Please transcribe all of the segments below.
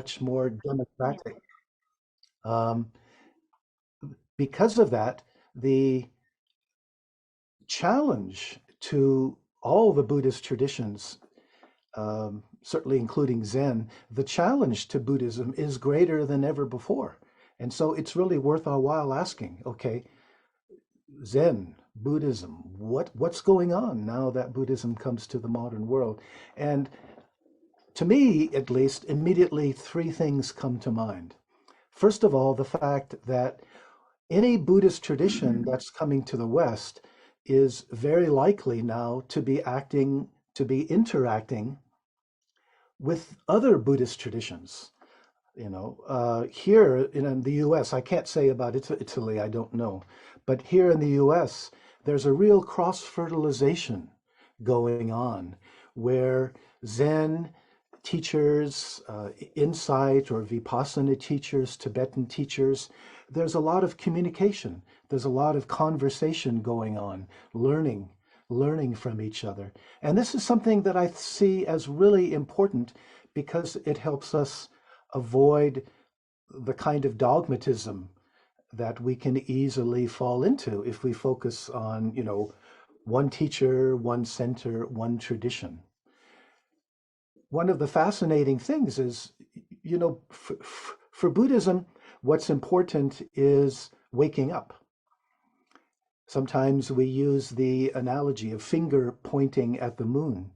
much more democratic. Um, because of that, the challenge to all the Buddhist traditions, certainly including Zen, the challenge to Buddhism is greater than ever before. And so it's really worth our while asking, okay, Zen, Buddhism, what's going on now that Buddhism comes to the modern world? And to me, at least, immediately three things come to mind. First of all, the fact that any Buddhist tradition that's coming to the West is very likely now to be interacting with other Buddhist traditions. Here in the US, I can't say about Italy, I don't know, but here in the US, there's a real cross-fertilization going on where Zen teachers, insight or Vipassana teachers, Tibetan teachers, there's a lot of communication. There's a lot of conversation going on, learning from each other. And this is something that I see as really important because it helps us avoid the kind of dogmatism that we can easily fall into if we focus on, one teacher, one center, one tradition. One of the fascinating things is, for Buddhism, what's important is waking up. Sometimes we use the analogy of finger pointing at the moon.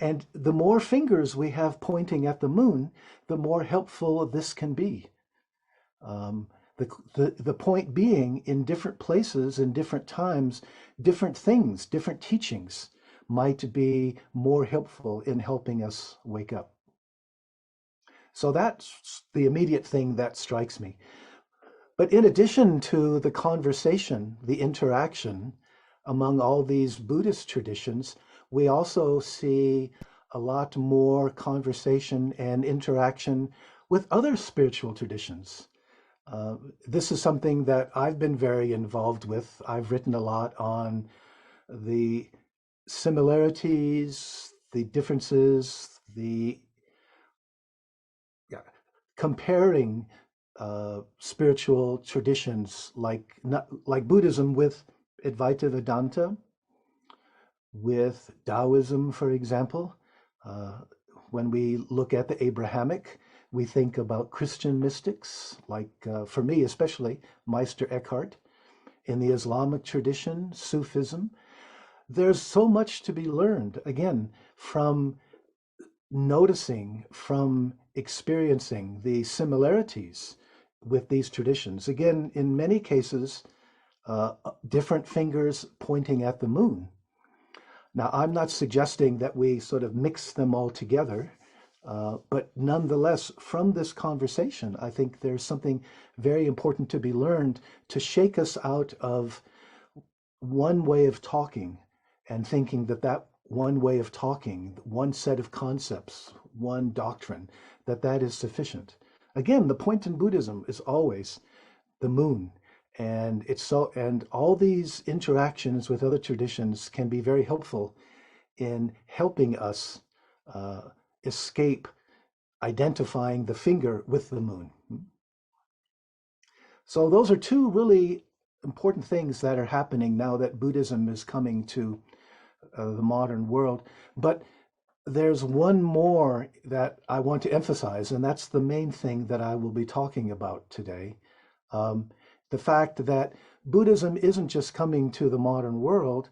And the more fingers we have pointing at the moon, the more helpful this can be. The point being, in different places, in different times, different things, different teachings might be more helpful in helping us wake up. So that's the immediate thing that strikes me. But in addition to the conversation, the interaction among all these Buddhist traditions, we also see a lot more conversation and interaction with other spiritual traditions. This is something that I've been very involved with. I've written a lot on the similarities, the differences, the comparing spiritual traditions like Buddhism with Advaita Vedanta, with Taoism, for example. When we look at the Abrahamic, we think about Christian mystics, like for me especially, Meister Eckhart. In the Islamic tradition, Sufism, there's so much to be learned, again, from noticing, from experiencing the similarities with these traditions. Again, in many cases, different fingers pointing at the moon. Now, I'm not suggesting that we sort of mix them all together, but nonetheless, from this conversation, I think there's something very important to be learned to shake us out of one way of talking and thinking that one way of talking, one set of concepts, one doctrine, that is sufficient. Again, the point in Buddhism is always the moon. And and all these interactions with other traditions can be very helpful in helping us escape identifying the finger with the moon. So those are two really important things that are happening now that Buddhism is coming to the modern world. But there's one more that I want to emphasize, and that's the main thing that I will be talking about today. The fact that Buddhism isn't just coming to the modern world,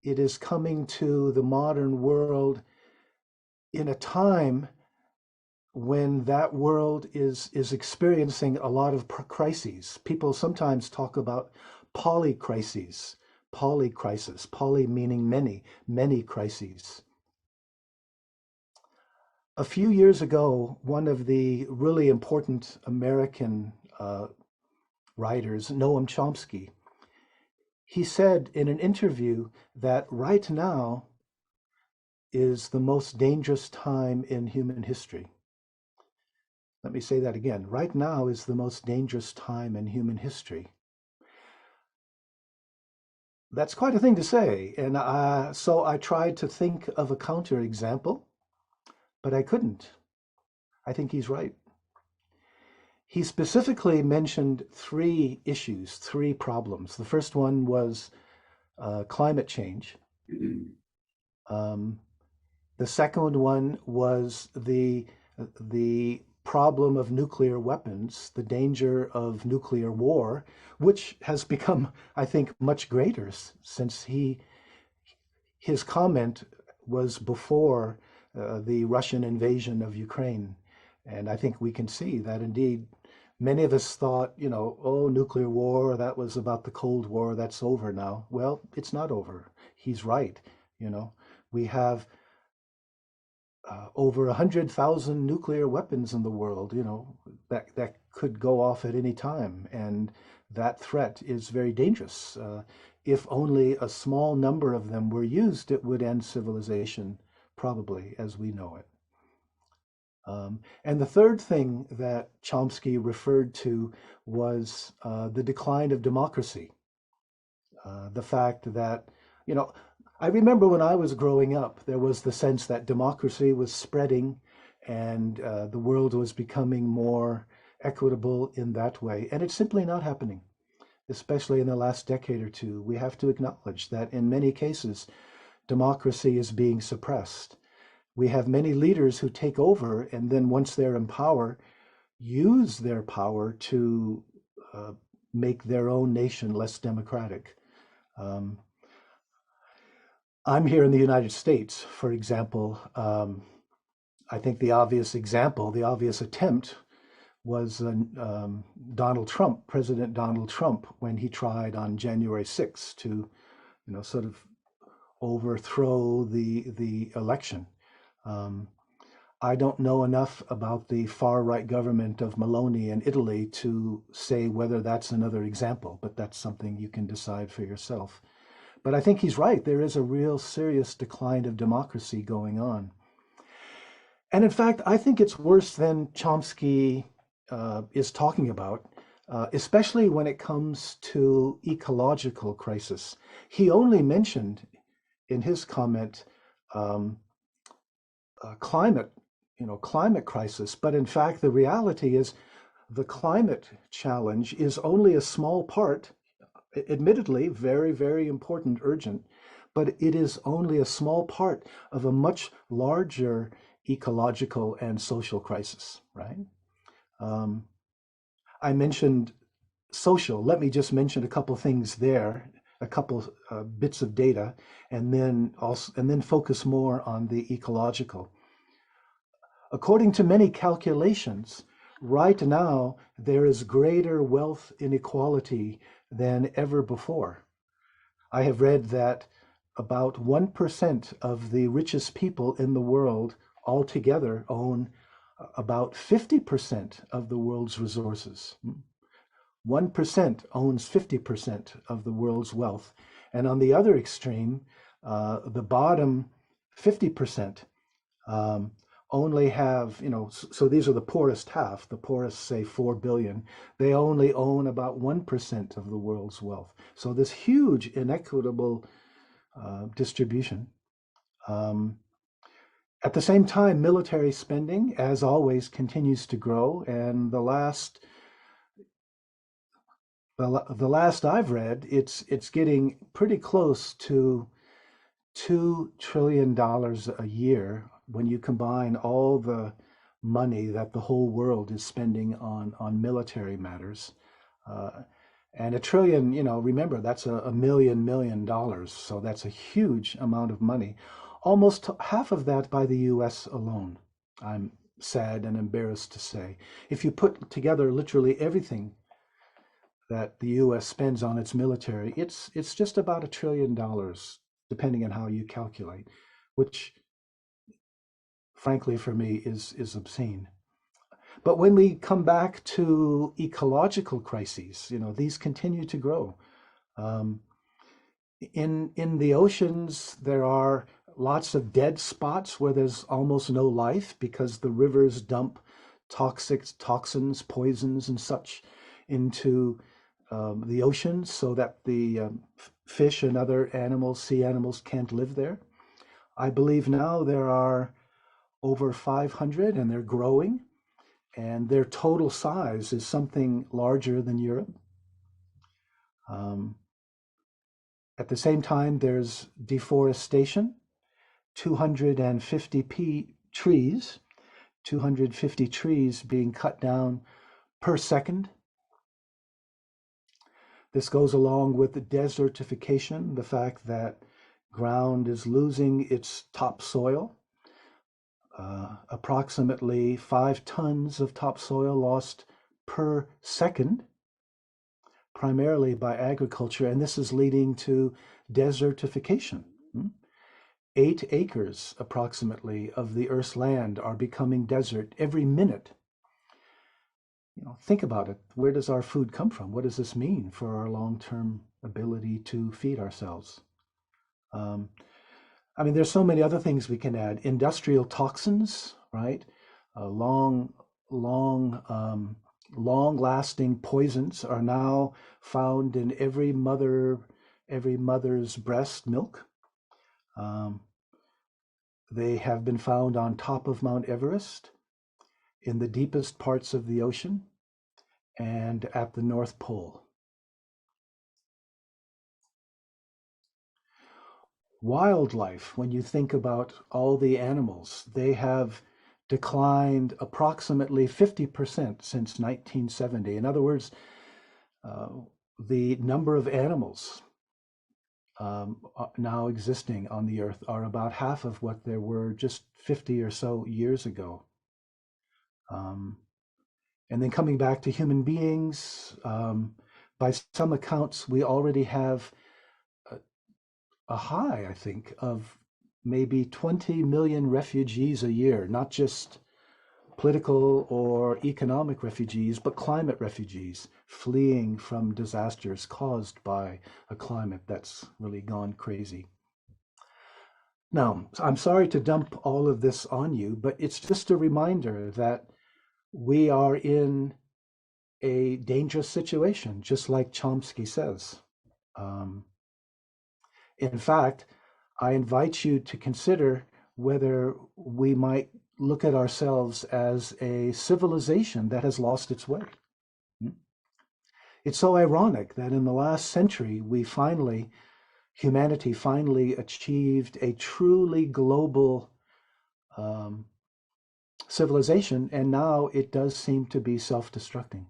it is coming to the modern world in a time when that world is experiencing a lot of crises. People sometimes talk about polycrises, polycrisis, poly meaning many, many crises. A few years ago, one of the really important American writers, Noam Chomsky, he said in an interview that right now is the most dangerous time in human history. Let me say that again. Right now is the most dangerous time in human history. That's quite a thing to say. And so I tried to think of a counterexample, but I couldn't. I think he's right. he specifically mentioned three issues, three problems. The first one was climate change. Um, the second one was the problem of nuclear weapons, the danger of nuclear war, which has become, I think, much greater since his comment was before the Russian invasion of Ukraine. And I think we can see that indeed many of us thought, oh, nuclear war, that was about the Cold War, that's over now. Well, it's not over. He's right. We have over 100,000 nuclear weapons in the world, that could go off at any time. And that threat is very dangerous. If only a small number of them were used, it would end civilization, probably, as we know it. And the third thing that Chomsky referred to was the decline of democracy. The fact that, I remember when I was growing up, there was the sense that democracy was spreading and the world was becoming more equitable in that way. And it's simply not happening, especially in the last decade or two. We have to acknowledge that in many cases, democracy is being suppressed. We have many leaders who take over and then once they're in power, use their power to make their own nation less democratic. I'm here in the United States, for example. I think the obvious example, the obvious attempt was Donald Trump, President Donald Trump, when he tried on January 6th to, sort of overthrow the election. I don't know enough about the far-right government of Meloni in Italy to say whether that's another example, but that's something you can decide for yourself. But I think he's right. There is a real serious decline of democracy going on. And in fact, I think it's worse than Chomsky is talking about, especially when it comes to ecological crisis. He only mentioned in his comment climate crisis, but in fact, the reality is the climate challenge is only a small part, admittedly very, very important, urgent, but it is only a small part of a much larger ecological and social crisis, right? I mentioned social. Let me just mention a couple things there, a couple bits of data, and then focus more on the ecological. According to many calculations, right now there is greater wealth inequality than ever before. I have read that about 1% of the richest people in the world altogether own about 50% of the world's resources. 1% owns 50% of the world's wealth. And on the other extreme, the bottom 50% only have, so these are the poorest half, the poorest, say 4 billion, they only own about 1% of the world's wealth. So this huge inequitable distribution. At the same time, military spending, as always, continues to grow, and the last I've read, it's getting pretty close to $2 trillion a year when you combine all the money that the whole world is spending on military matters. And $1 trillion, remember, that's $1 million, so that's a huge amount of money. Almost half of that by the US alone, I'm sad and embarrassed to say. If you put together literally everything that the US spends on its military, it's just about $1 trillion, depending on how you calculate, which frankly for me is obscene. But when we come back to ecological crises, these continue to grow. In the oceans, there are lots of dead spots where there's almost no life because the rivers dump toxins, poisons, and such into the oceans so that the fish and other animals, sea animals, can't live there. I believe now there are over 500, and they're growing, and their total size is something larger than Europe. At the same time, there's deforestation, 250 trees, 250 trees being cut down per second. This goes along with the desertification, the fact that ground is losing its topsoil. Approximately 5 tons of topsoil lost per second, primarily by agriculture, and this is leading to desertification. 8 acres approximately of the Earth's land are becoming desert every minute. Think about it. Where does our food come from? What does this mean for our long-term ability to feed ourselves? There's so many other things we can add. Industrial toxins, right? Long-lasting poisons are now found in every mother's breast milk. They have been found on top of Mount Everest, in the deepest parts of the ocean, and at the North Pole. Wildlife, when you think about all the animals, they have declined approximately 50% since 1970. In other words, the number of animals now existing on the earth are about half of what there were just 50 or so years ago. And then coming back to human beings, by some accounts, we already have a high, I think, of maybe 20 million refugees a year, not just political or economic refugees, but climate refugees fleeing from disasters caused by a climate that's really gone crazy. Now, I'm sorry to dump all of this on you, but it's just a reminder that we are in a dangerous situation, just like Chomsky says. In fact, I invite you to consider whether we might look at ourselves as a civilization that has lost its way. It's so ironic that in the last century, humanity finally achieved a truly global civilization, and now it does seem to be self-destructing.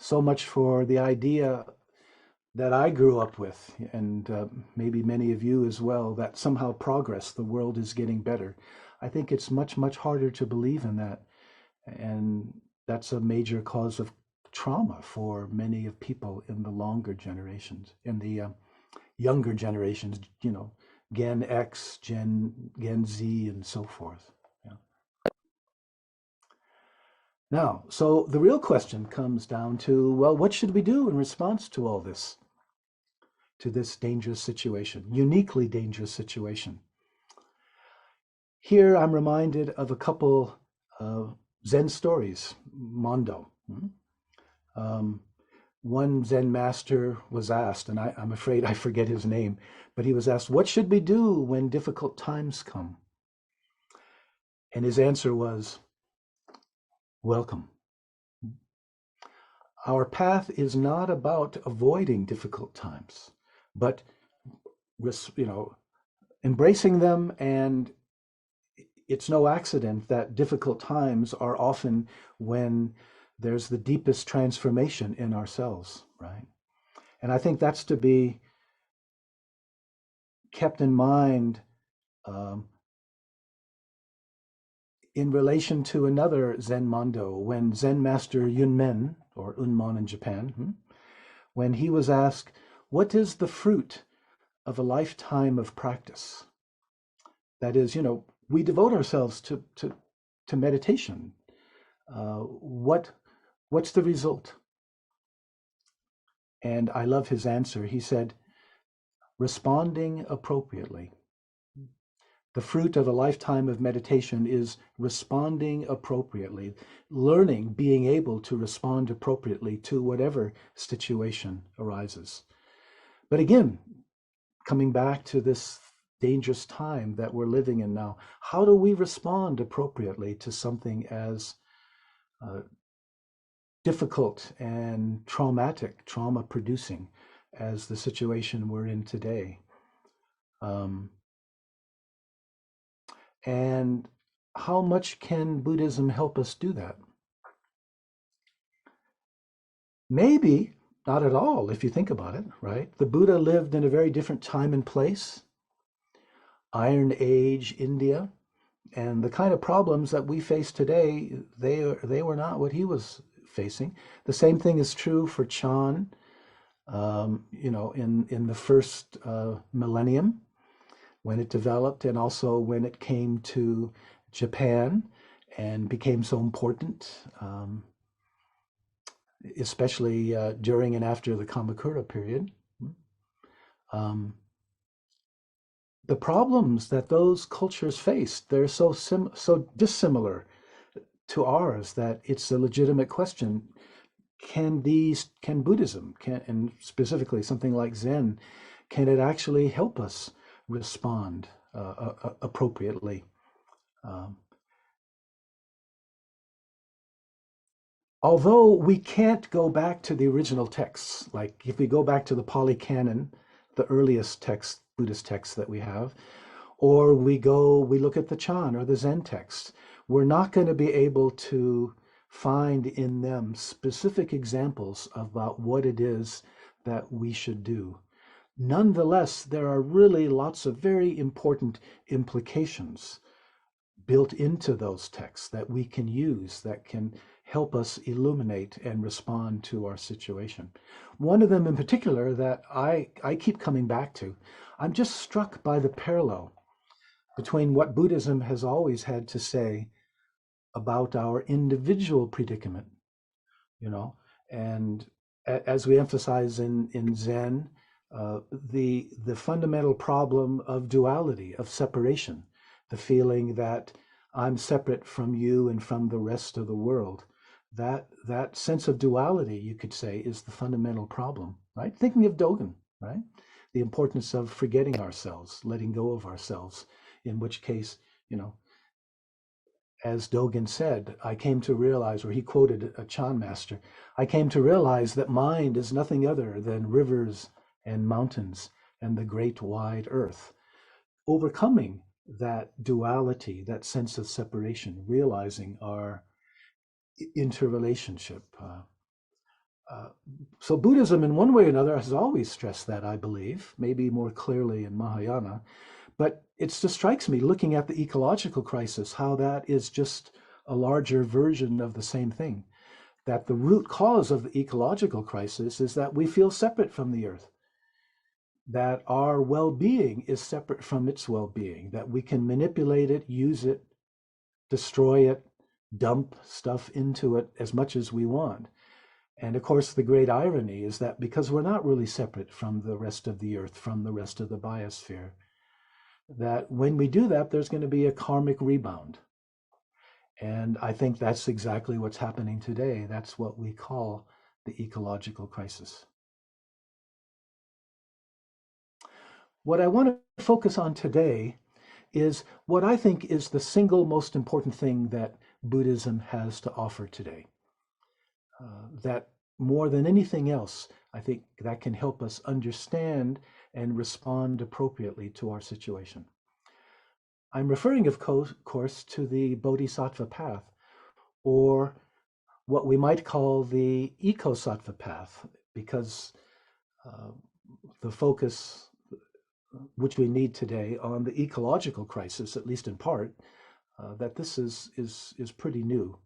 So much for the idea that I grew up with, and maybe many of you as well, that somehow the world is getting better. I think it's much, much harder to believe in that. And that's a major cause of trauma for many of people in the longer generations, in the younger generations, Gen X, Gen Z, and so forth. Now, so the real question comes down to, well, what should we do in response to all this, to this dangerous situation, uniquely dangerous situation? Here I'm reminded of a couple of Zen stories, Mondo. One Zen master was asked, and I'm afraid I forget his name, but he was asked, what should we do when difficult times come? And his answer was, welcome. Our path is not about avoiding difficult times, but embracing them. And it's no accident that difficult times are often when there's the deepest transformation in ourselves, right? And I think that's to be kept in mind in relation to another Zen Mondo, when Zen Master Yunmen, or Unmon in Japan, when he was asked, what is the fruit of a lifetime of practice? That is, we devote ourselves to meditation. What's the result? And I love his answer. He said, responding appropriately. The fruit of a lifetime of meditation is responding appropriately, learning, being able to respond appropriately to whatever situation arises. But again, coming back to this dangerous time that we're living in now. How do we respond appropriately to something as difficult and traumatic, trauma producing as the situation we're in today? And how much can Buddhism help us do that? Maybe not at all, if you think about it, right? The Buddha lived in a very different time and place, Iron Age India, and the kind of problems that we face today, they were not what he was facing. The same thing is true for Chan, in the first millennium when it developed, and also when it came to Japan and became so important, especially during and after the Kamakura period. The problems that those cultures faced, they're so dissimilar to ours that it's a legitimate question. Can Buddhism, and specifically something like Zen, can it actually help us respond appropriately? Although we can't go back to the original texts, like if we go back to the Pali Canon, the earliest text, Buddhist texts that we have, or we look at the Chan or the Zen texts, we're not going to be able to find in them specific examples about what it is that we should do. Nonetheless, there are really lots of very important implications built into those texts that we can use, that can help us illuminate and respond to our situation. One of them in particular that I keep coming back to, I'm just struck by the parallel between what Buddhism has always had to say about our individual predicament, and as we emphasize in Zen, the fundamental problem of duality, of separation, the feeling that I'm separate from you and from the rest of the world. That sense of duality, you could say, is the fundamental problem, right? Thinking of Dogen, right? The importance of forgetting ourselves, letting go of ourselves, in which case, as Dogen said, I came to realize, or he quoted a Chan master, I came to realize that mind is nothing other than rivers and mountains and the great wide earth. Overcoming that duality, that sense of separation, realizing our interrelationship. So Buddhism, in one way or another, has always stressed that, I believe, maybe more clearly in Mahayana. But it just strikes me, looking at the ecological crisis, how that is just a larger version of the same thing. That the root cause of the ecological crisis is that we feel separate from the earth. That our well-being is separate from its well-being. That we can manipulate it, use it, destroy it, dump stuff into it as much as we want. And of course, the great irony is that because we're not really separate from the rest of the earth, from the rest of the biosphere, that when we do that, there's going to be a karmic rebound. And I think that's exactly what's happening today. That's what we call the ecological crisis. What I want to focus on today is what I think is the single most important thing that Buddhism has to offer today. That more than anything else, I think that can help us understand and respond appropriately to our situation. I'm referring, of course, to the Bodhisattva path, or what we might call the eco-sattva path, because the focus which we need today on the ecological crisis, at least in part, that this is pretty new.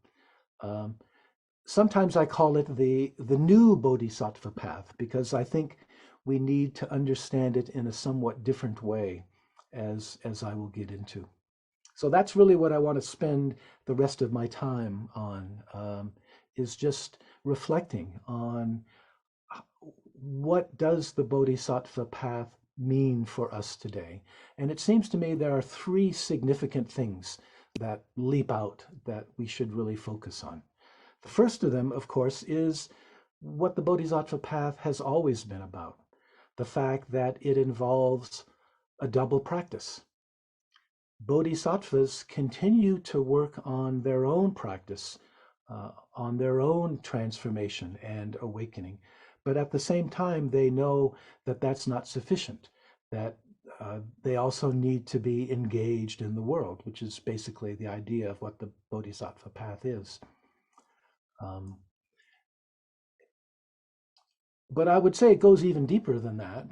Sometimes I call it the new Bodhisattva path, because I think we need to understand it in a somewhat different way, as I will get into. So that's really what I want to spend the rest of my time on, is just reflecting on what does the Bodhisattva path mean for us today. And it seems to me there are three significant things that leap out that we should really focus on. The first of them, of course, is what the Bodhisattva path has always been about. The fact that it involves a double practice. Bodhisattvas continue to work on their own practice, on their own transformation and awakening. But at the same time, they know that that's not sufficient, that they also need to be engaged in the world, which is basically the idea of what the Bodhisattva path is. Um, but I would say it goes even deeper than that.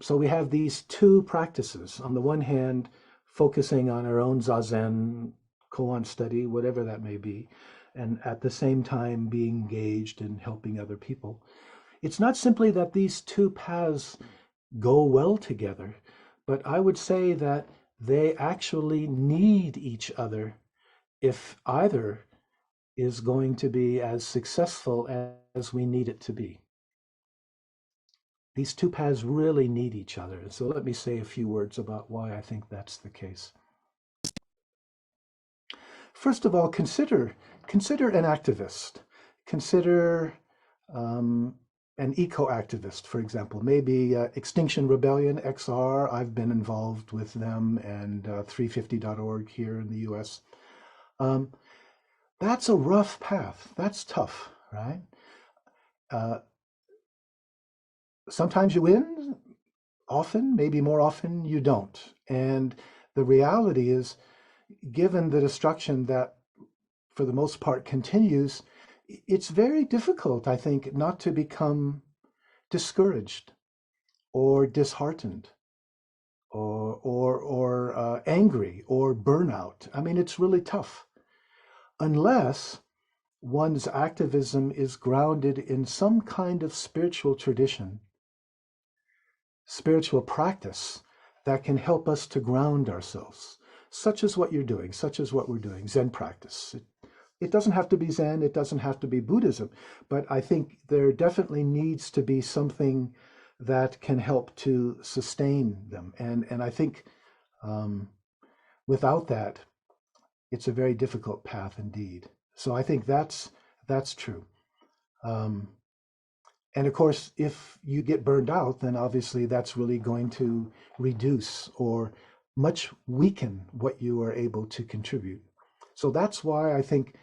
So we have these two practices. On the one hand, focusing on our own zazen, koan study, whatever that may be, and at the same time being engaged in helping other people. It's not simply that these two paths go well together, but I would say that they actually need each other if either is going to be as successful as we need it to be. These two paths really need each other. So let me say a few words about why I think that's the case. First of all, consider an activist. Consider an eco-activist, for example, maybe Extinction Rebellion, XR. I've been involved with them, and 350.org here in the US. That's a rough path. That's tough, right? Sometimes you win, often, maybe more often, you don't. And the reality is, given the destruction that, for the most part, continues, it's very difficult, I think, not to become discouraged or disheartened or angry or burnout. I mean, it's really tough unless one's activism is grounded in some kind of spiritual tradition, spiritual practice that can help us to ground ourselves, such as what you're doing, such as what we're doing, Zen practice. It doesn't have to be Zen, it doesn't have to be Buddhism, but I think there definitely needs to be something that can help to sustain them. And I think without that, it's a very difficult path indeed. So I think that's true. And of course, if you get burned out, then obviously that's really going to reduce or much weaken what you are able to contribute. So that's why I think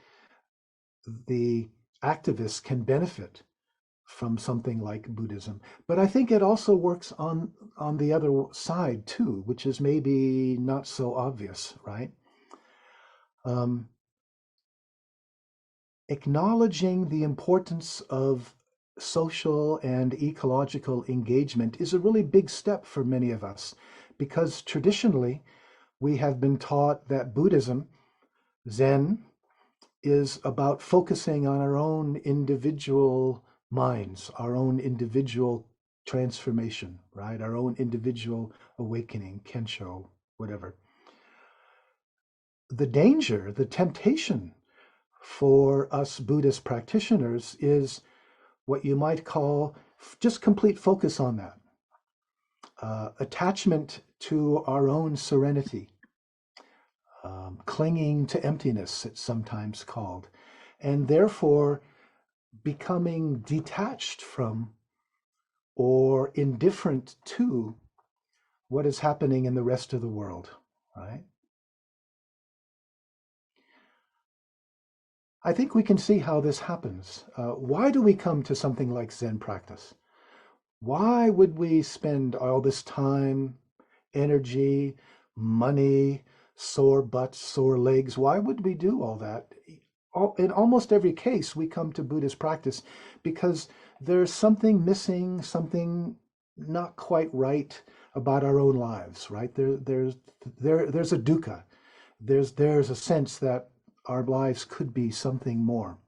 the activists can benefit from something like Buddhism. But I think it also works on the other side too, which is maybe not so obvious, right? Acknowledging the importance of social and ecological engagement is a really big step for many of us, because traditionally we have been taught that Buddhism, Zen, is about focusing on our own individual minds, our own individual transformation, right? Our own individual awakening, kensho, whatever. The danger, the temptation for us Buddhist practitioners is what you might call just complete focus on that. Attachment to our own serenity, clinging to emptiness, it's sometimes called, and therefore becoming detached from or indifferent to what is happening in the rest of the world, right? I think we can see how this happens. Why do we come to something like Zen practice? Why would we spend all this time, energy, money, sore butts, sore legs? Why would we do all that? In almost every case, we come to Buddhist practice because there's something missing, something not quite right about our own lives, right? There's a dukkha. There's a sense that our lives could be something more.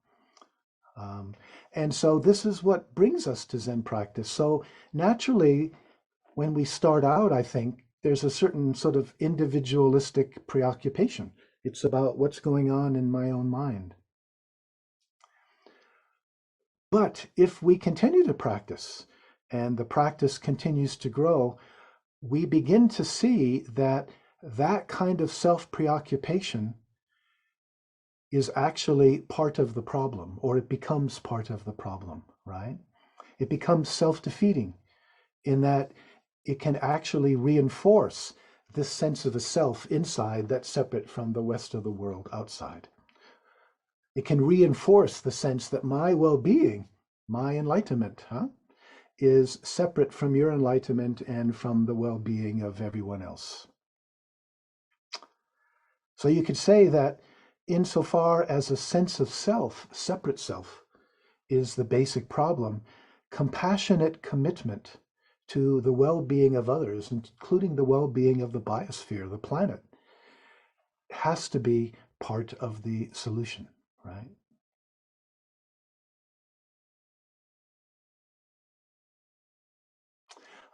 And so this is what brings us to Zen practice. So naturally, when we start out, I think there's a certain sort of individualistic preoccupation. It's about what's going on in my own mind. But if we continue to practice and the practice continues to grow, we begin to see that that kind of self-preoccupation is actually part of the problem, or it becomes part of the problem, right? It becomes self-defeating in that it can actually reinforce this sense of a self inside that's separate from the rest of the world outside. It can reinforce the sense that my well-being, my enlightenment, is separate from your enlightenment and from the well-being of everyone else. So you could say that insofar as a sense of self, separate self, is the basic problem, compassionate commitment to the well-being of others, including the well-being of the biosphere, the planet, has to be part of the solution, right?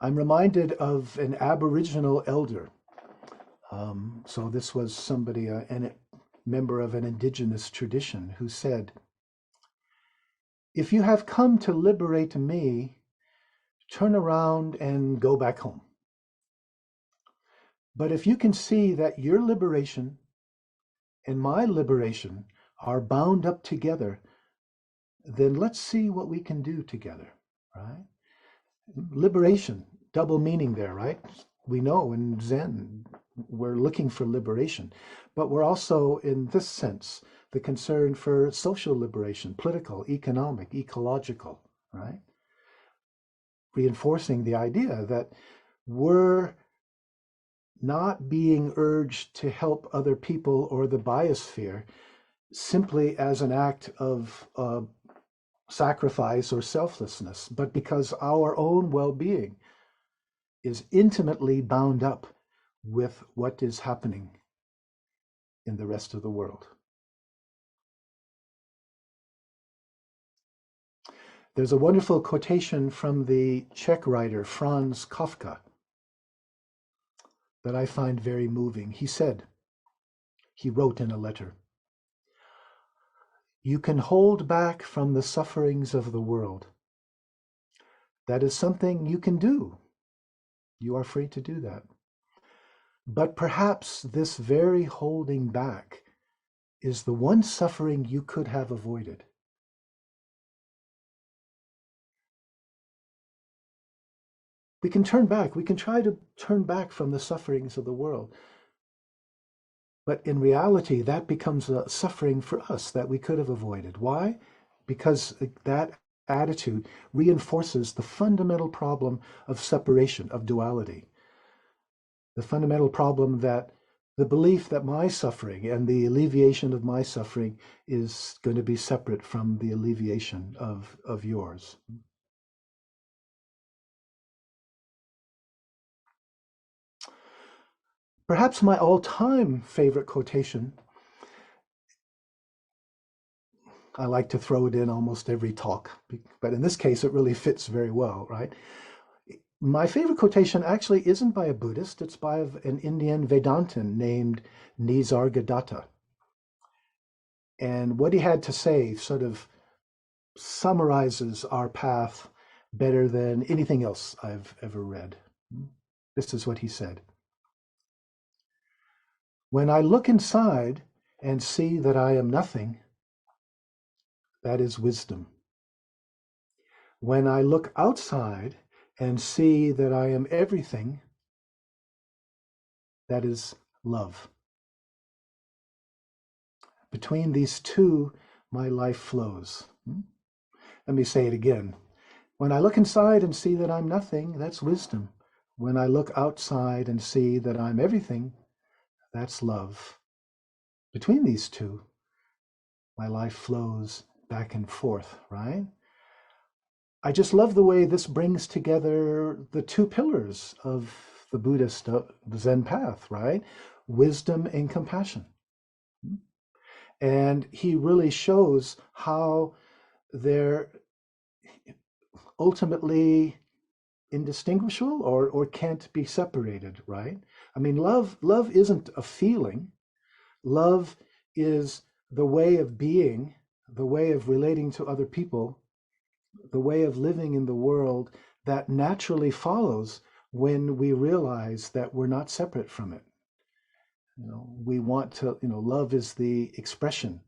I'm reminded of an Aboriginal elder. So this was somebody, a member of an indigenous tradition, who said, if you have come to liberate me, turn around and go back home. But if you can see that your liberation and my liberation are bound up together, then let's see what we can do together, right? Liberation, double meaning there, right? We know in Zen, we're looking for liberation, but we're also, in this sense, the concern for social liberation, political, economic, ecological, right? Reinforcing the idea that we're not being urged to help other people or the biosphere simply as an act of sacrifice or selflessness, but because our own well-being is intimately bound up with what is happening in the rest of the world. There's a wonderful quotation from the Czech writer Franz Kafka that I find very moving. He said, he wrote in a letter, "You can hold back from the sufferings of the world. That is something you can do. You are free to do that. But perhaps this very holding back is the one suffering you could have avoided." We can turn back. We can try to turn back from the sufferings of the world. But in reality, that becomes a suffering for us that we could have avoided. Why? Because that attitude reinforces the fundamental problem of separation, of duality. The fundamental problem that the belief that my suffering and the alleviation of my suffering is going to be separate from the alleviation of yours. Perhaps my all-time favorite quotation, I like to throw it in almost every talk, but in this case it really fits very well, right? My favorite quotation actually isn't by a Buddhist, it's by an Indian Vedantin named Nisargadatta. And what he had to say sort of summarizes our path better than anything else I've ever read. This is what he said. When I look inside and see that I am nothing, that is wisdom. When I look outside and see that I am everything, that is love. Between these two, my life flows. Let me say it again. When I look inside and see that I'm nothing, that's wisdom. When I look outside and see that I'm everything, that's love. Between these two, my life flows back and forth, right? I just love the way this brings together the two pillars of the Buddhist Zen path, right? Wisdom and compassion. And he really shows how they're ultimately indistinguishable or can't be separated, right? I mean, love isn't a feeling. Love is the way of being, the way of relating to other people, the way of living in the world that naturally follows when we realize that we're not separate from it. We want to, love is the expression,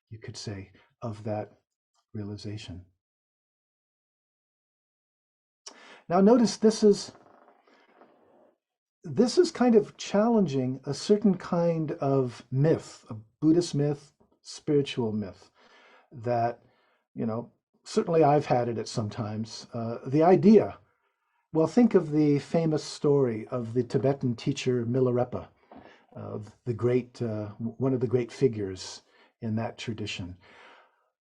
you could say, of that realization. Now notice this is this is kind of challenging a certain kind of myth, a Buddhist myth, spiritual myth, that, you know, certainly I've had it at sometimes. The idea, well, think of the famous story of the Tibetan teacher Milarepa, the great, one of the great figures in that tradition.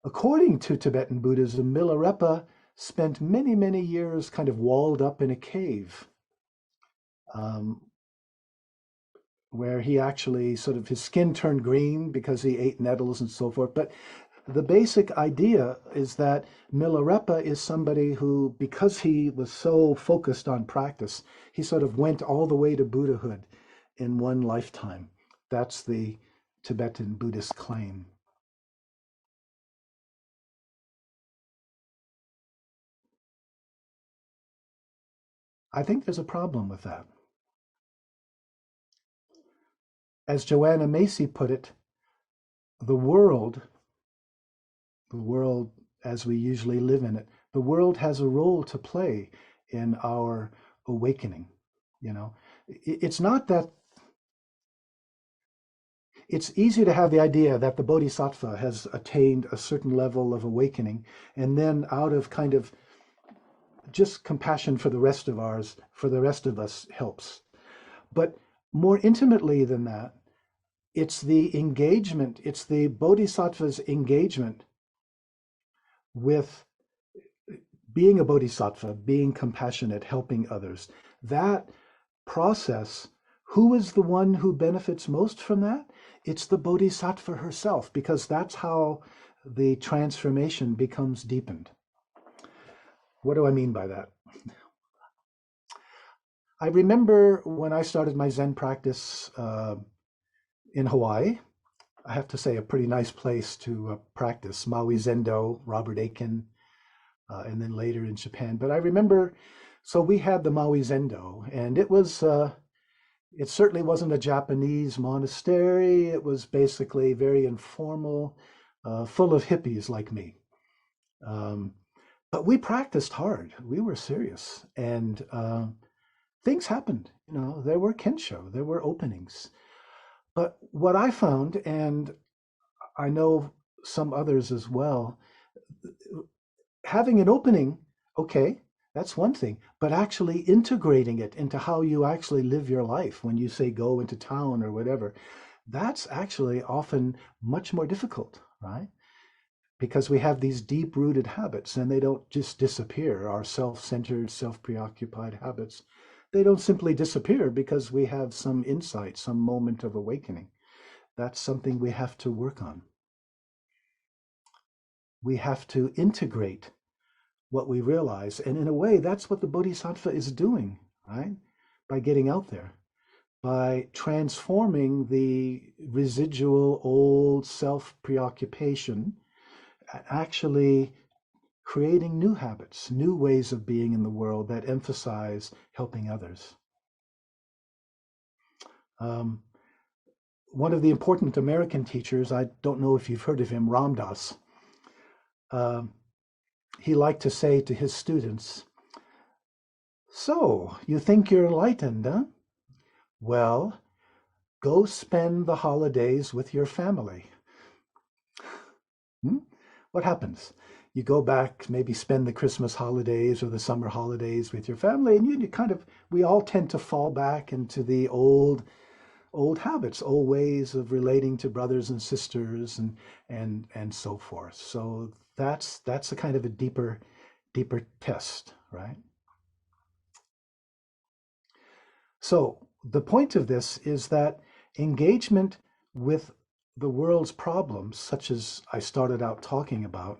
According to Tibetan Buddhism, Milarepa spent many, many years kind of walled up in a cave, um, where he actually sort of, his skin turned green because he ate nettles and so forth. But the basic idea is that Milarepa is somebody who, because he was so focused on practice, he sort of went all the way to Buddhahood in one lifetime. That's the Tibetan Buddhist claim. I think there's a problem with that. As Joanna Macy put it, the world, the world as we usually live in it, the world has a role to play in our awakening. You know, it's not that, it's easy to have the idea that the bodhisattva has attained a certain level of awakening, and then out of kind of just compassion for the rest of ours, for the rest of us helps. But more intimately than that, it's the engagement, it's the bodhisattva's engagement with being a bodhisattva, being compassionate, helping others. That process, who is the one who benefits most from that? It's the bodhisattva herself, because that's how the transformation becomes deepened. What do I mean by that? I remember when I started my Zen practice in Hawaii. I have to say, a pretty nice place to practice. Maui Zendo, Robert Aiken, and then later in Japan. But I remember, so we had the Maui Zendo, and it was, it certainly wasn't a Japanese monastery. It was basically very informal, full of hippies like me. Um, but we practiced hard. We were serious, and things happened. You know, there were kensho, there were openings. But what I found, and I know some others as well, having an opening, okay, that's one thing, but actually integrating it into how you actually live your life when you say go into town or whatever, that's actually often much more difficult, right? Because we have these deep rooted habits and they don't just disappear, our self centered, self preoccupied habits. They don't simply disappear because we have some insight, some moment of awakening. That's something we have to work on. We have to integrate what we realize. And in a way, that's what the Bodhisattva is doing, right? By getting out there, by transforming the residual old self preoccupation, actually creating new habits, new ways of being in the world that emphasize helping others. One of the important American teachers, I don't know if you've heard of him, Ram Dass, he liked to say to his students, so you think you're enlightened, huh? Well, go spend the holidays with your family. What happens? You go back, maybe spend the Christmas holidays or the summer holidays with your family, and you kind of, we all tend to fall back into the old habits, old ways of relating to brothers and sisters and so forth. So that's a kind of a deeper test, right? So the point of this is that engagement with the world's problems, such as I started out talking about,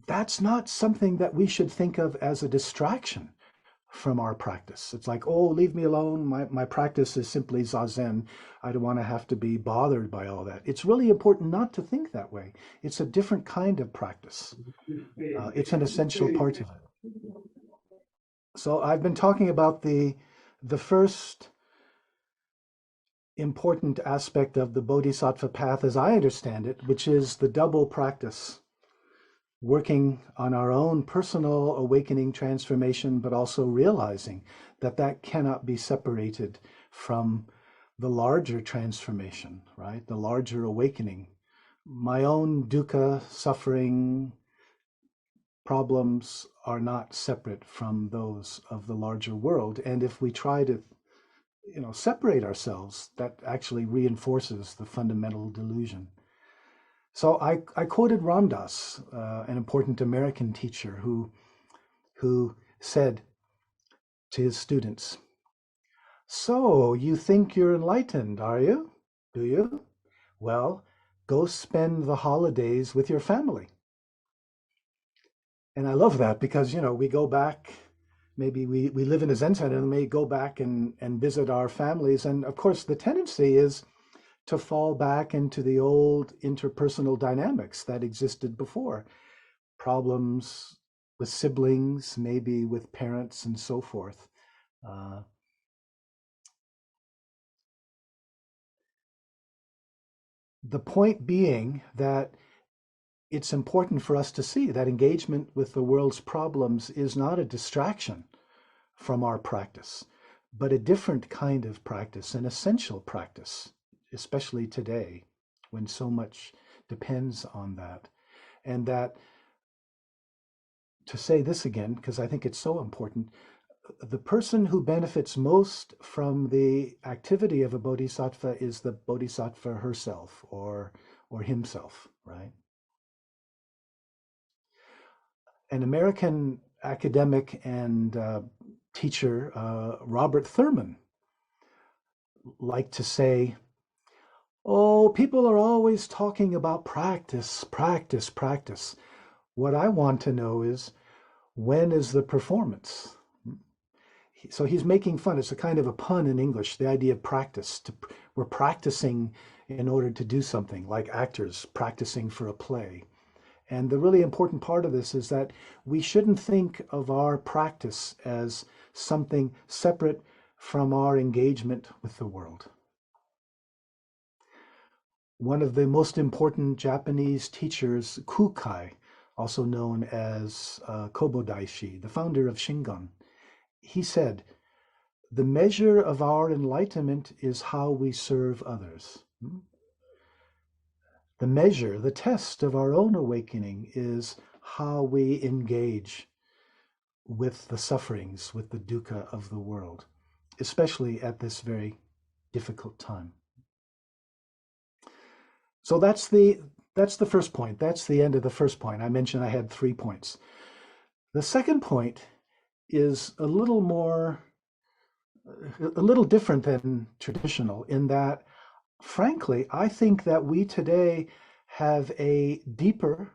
that's not something that we should think of as a distraction from our practice. It's like, oh, leave me alone. My practice is simply zazen. I don't want to have to be bothered by all that. It's really important not to think that way. It's a different kind of practice. It's an essential part of it. So I've been talking about the first important aspect of the Bodhisattva path as I understand it, which is the double practice working on our own personal awakening transformation, but also realizing that that cannot be separated from the larger transformation, right? The larger awakening. My own dukkha, suffering, problems are not separate from those of the larger world. And if we try to, separate ourselves, that actually reinforces the fundamental delusion. So I quoted Ram Dass, an important American teacher who said to his students, "So you think you're enlightened, are you? Do you? Well, go spend the holidays with your family." And I love that because, we go back, maybe we live in a Zen center and may go back and visit our families. And of course, the tendency is to fall back into the old interpersonal dynamics that existed before. Problems with siblings, maybe with parents and so forth. The point being that it's important for us to see that engagement with the world's problems is not a distraction from our practice, but a different kind of practice, an essential practice, especially today when so much depends on that. And that, to say this again, because I think it's so important, the person who benefits most from the activity of a bodhisattva is the bodhisattva herself or himself, right? An American academic and teacher, Robert Thurman, liked to say, "Oh, people are always talking about practice, practice, practice. What I want to know is, when is the performance?" So he's making fun. It's a kind of a pun in English, the idea of practice. We're practicing in order to do something, like actors practicing for a play. And the really important part of this is that we shouldn't think of our practice as something separate from our engagement with the world. One of the most important Japanese teachers, Kukai, also known as Kobodaishi, the founder of Shingon, he said, "The measure of our enlightenment is how we serve others." The measure, the test of our own awakening is how we engage with the sufferings, with the dukkha of the world, especially at this very difficult time. So that's the first point. That's the end of the first point. I mentioned I had 3 points. The second point is a little different than traditional in that, frankly, I think that we today have a deeper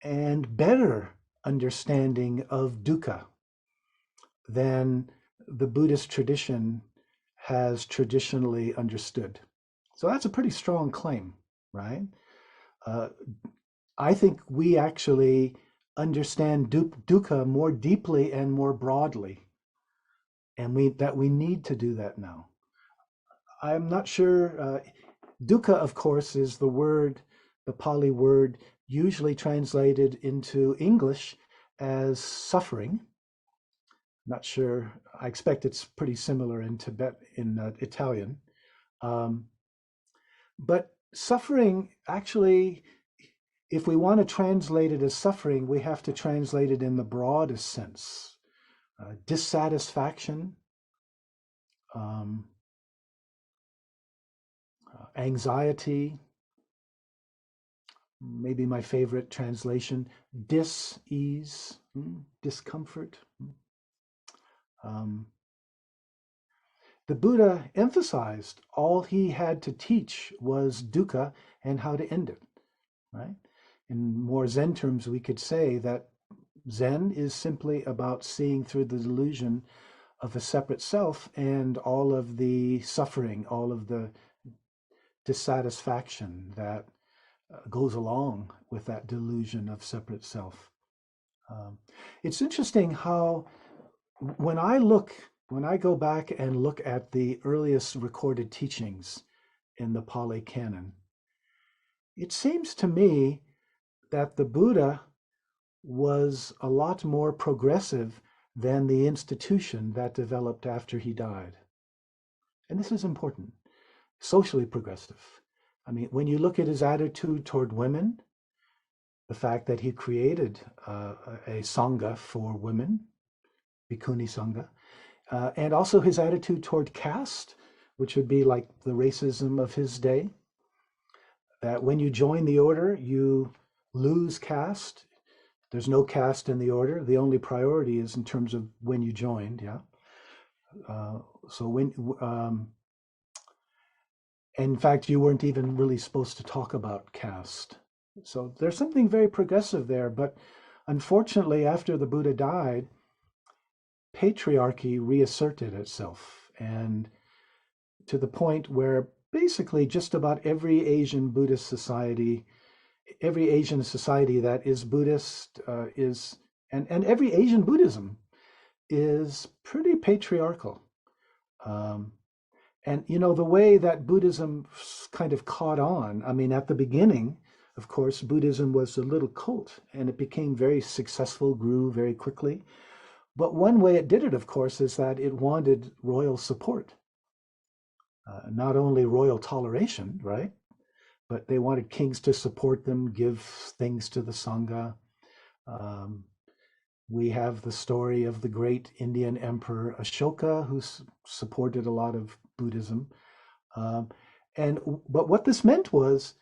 and better understanding of dukkha than the Buddhist tradition has traditionally understood. So that's a pretty strong claim, right? I think we actually understand dukkha more deeply and more broadly, and we need to do that now. I'm not sure. Dukkha, of course, is the Pali word usually translated into English as suffering. Not sure. I expect it's pretty similar in Italian. But suffering, actually, if we want to translate it as suffering, we have to translate it in the broadest sense. Dissatisfaction, anxiety, maybe my favorite translation, dis-ease, discomfort. The Buddha emphasized all he had to teach was dukkha and how to end it, right? In more Zen terms, we could say that Zen is simply about seeing through the delusion of a separate self and all of the suffering, all of the dissatisfaction that goes along with that delusion of separate self. It's interesting how when I go back and look at the earliest recorded teachings in the Pali Canon, it seems to me that the Buddha was a lot more progressive than the institution that developed after he died. And this is important, socially progressive. I mean, when you look at his attitude toward women, the fact that he created a sangha for women, bhikkhuni sangha, and also his attitude toward caste, which would be like the racism of his day, that when you join the order, you lose caste. There's no caste in the order. The only priority is in terms of when you joined, yeah. So when, in fact, you weren't even really supposed to talk about caste. So there's something very progressive there. But unfortunately, after the Buddha died, patriarchy reasserted itself, and to the point where basically just about every Asian Buddhist society, every Asian society that is Buddhist and every Asian Buddhism is pretty patriarchal. And you know, the way that Buddhism kind of caught on, I mean, at the beginning, of course, Buddhism was a little cult and it became very successful, grew very quickly. But one way it did it, of course, is that it wanted royal support. Not only royal toleration, right? But they wanted kings to support them, give things to the Sangha. We have the story of the great Indian emperor Ashoka, who supported a lot of Buddhism. But what this meant was,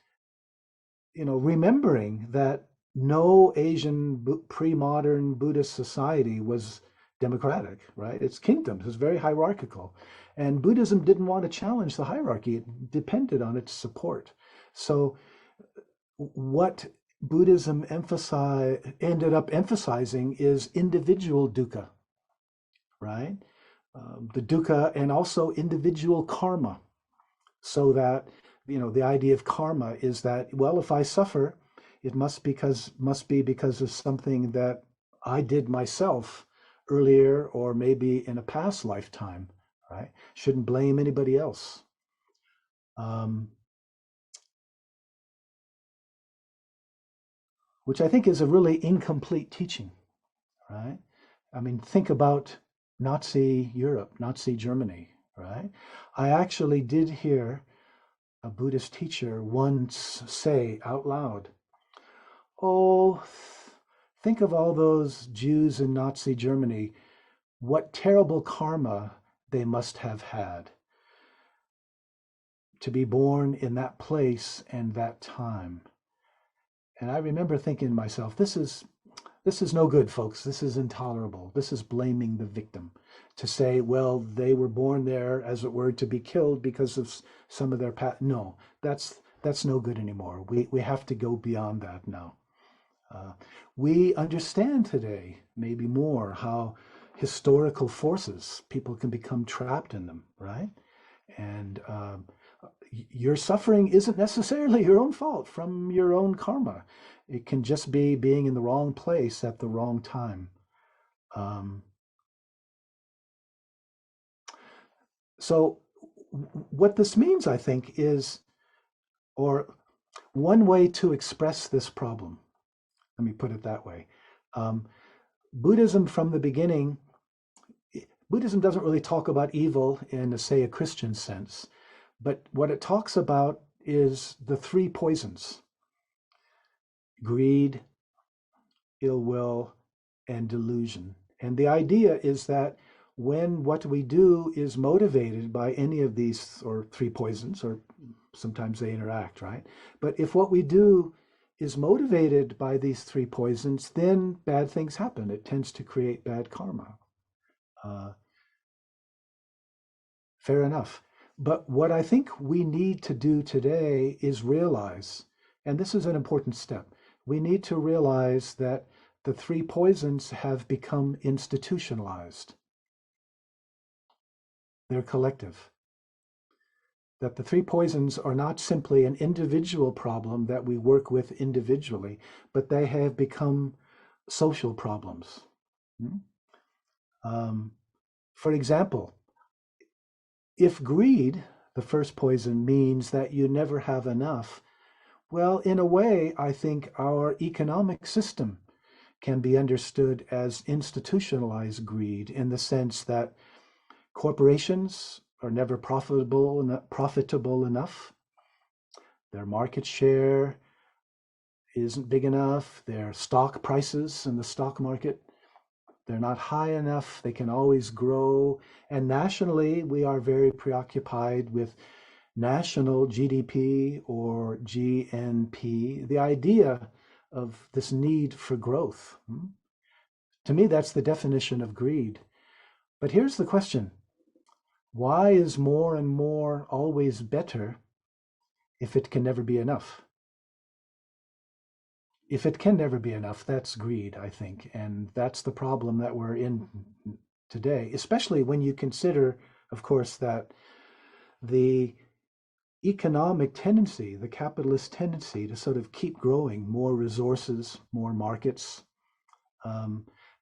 you know, remembering that no Asian pre-modern Buddhist society was democratic, right? It's kingdoms, it's very hierarchical. And Buddhism didn't want to challenge the hierarchy. It depended on its support. So what Buddhism ended up emphasizing is individual dukkha, right? The dukkha and also individual karma. So that, you know, the idea of karma is that, well, if I suffer, it must be because of something that I did myself earlier or maybe in a past lifetime, right? Shouldn't blame anybody else. Which I think is a really incomplete teaching, right? I mean, think about Nazi Europe, Nazi Germany, right? I actually did hear a Buddhist teacher once say out loud, oh, think of all those Jews in Nazi Germany, what terrible karma they must have had to be born in that place and that time. And I remember thinking to myself, this is no good, folks. This is intolerable. This is blaming the victim. To say, well, they were born there, as it were, to be killed because of some of their past. No, that's no good anymore. We have to go beyond that now. We understand today, maybe more, how historical forces, people can become trapped in them, right? And your suffering isn't necessarily your own fault from your own karma. It can just be being in the wrong place at the wrong time. So what this means, I think, is, or one way to express this problem, let me put it that way. Buddhism from the beginning, Buddhism doesn't really talk about evil in, say, a Christian sense, but what it talks about is the three poisons: greed, ill will, and delusion. And the idea is that when what we do is motivated by any of these or three poisons, or sometimes they interact, right? But if what we do is motivated by these three poisons, then bad things happen. It tends to create bad karma. Fair enough. But what I think we need to do today is realize, and this is an important step, we need to realize that the three poisons have become institutionalized. They're collective. That the three poisons are not simply an individual problem that we work with individually, but they have become social problems. For example, if greed, the first poison, means that you never have enough, Well, in a way, I think our economic system can be understood as institutionalized greed in the sense that corporations are never profitable enough. Their market share isn't big enough. Their stock prices in the stock market, they're not high enough. They can always grow. And nationally, we are very preoccupied with national GDP or GNP, the idea of this need for growth. To me, that's the definition of greed. But here's the question. Why is more and more always better if it can never be enough? If it can never be enough, that's greed, I think. And that's the problem that we're in today, especially when you consider, of course, that the economic tendency, the capitalist tendency to sort of keep growing, more resources, more markets,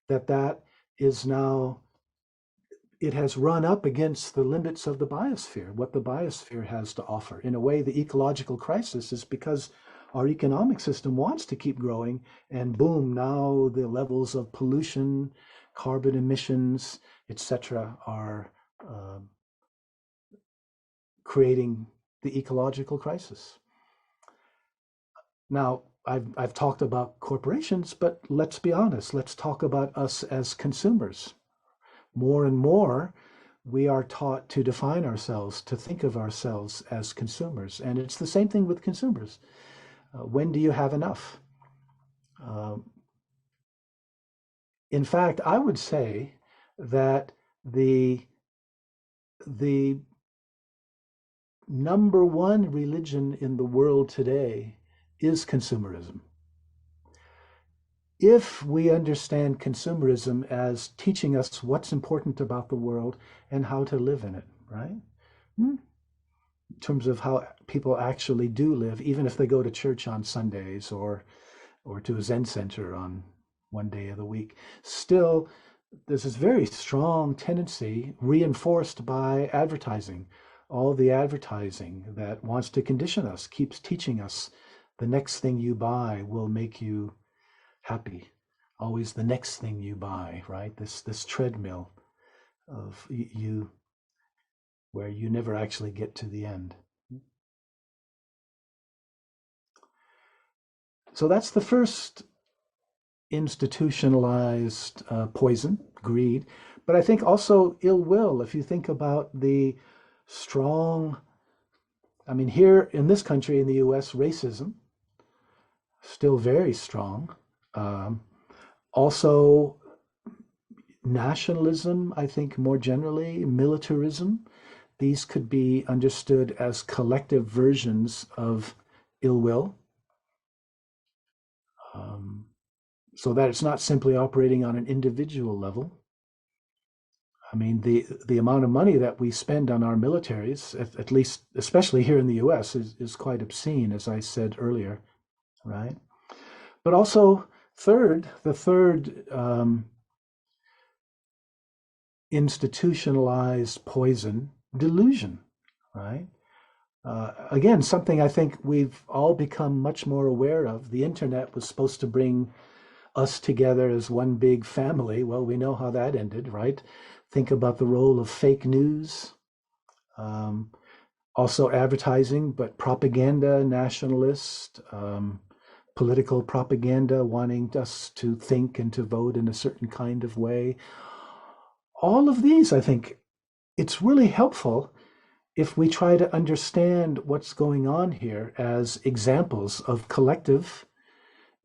that is now, it has run up against the limits of the biosphere, what the biosphere has to offer. In a way, the ecological crisis is because our economic system wants to keep growing, and boom, now the levels of pollution, carbon emissions, etc., are creating the ecological crisis. Now, I've talked about corporations, but let's be honest. Let's talk about us as consumers. More and more, we are taught to define ourselves, to think of ourselves as consumers. And it's the same thing with consumers. When do you have enough? In fact, I would say that the number one religion in the world today is consumerism. If we understand consumerism as teaching us what's important about the world and how to live in it, right? In terms of how people actually do live, even if they go to church on Sundays or to a Zen center on one day of the week, still there's this very strong tendency reinforced by advertising. All the advertising that wants to condition us keeps teaching us the next thing you buy will make you happy. Always the next thing you buy, right? This treadmill of you where you never actually get to the end. So that's the first institutionalized poison, greed. But I think also ill will, if you think about the strong, I mean, here in this country, in the US, racism, still very strong. Also, nationalism, I think more generally, militarism, these could be understood as collective versions of ill will. So that it's not simply operating on an individual level. I mean, the amount of money that we spend on our militaries, at least, especially here in the US, is quite obscene, as I said earlier, right? But also, the third institutionalized poison, delusion, right? Again, something I think we've all become much more aware of. The internet was supposed to bring us together as one big family. Well, we know how that ended, right? Think about the role of fake news, also advertising, but propaganda, nationalist, political propaganda, wanting us to think and to vote in a certain kind of way. All of these, I think, it's really helpful if we try to understand what's going on here as examples of collective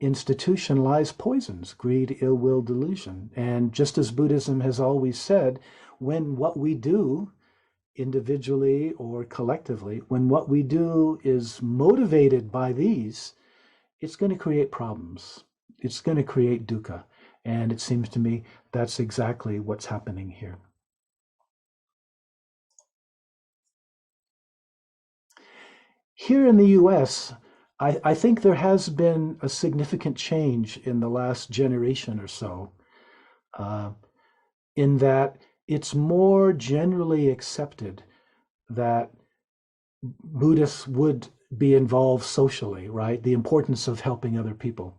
institutionalized poisons, greed, ill will, delusion. And just as Buddhism has always said, when what we do individually or collectively, when what we do is motivated by these, it's going to create problems. It's going to create dukkha. And it seems to me that's exactly what's happening here. Here in the US, I think there has been a significant change in the last generation or so, in that it's more generally accepted that Buddhists would be involved socially, right? The importance of helping other people.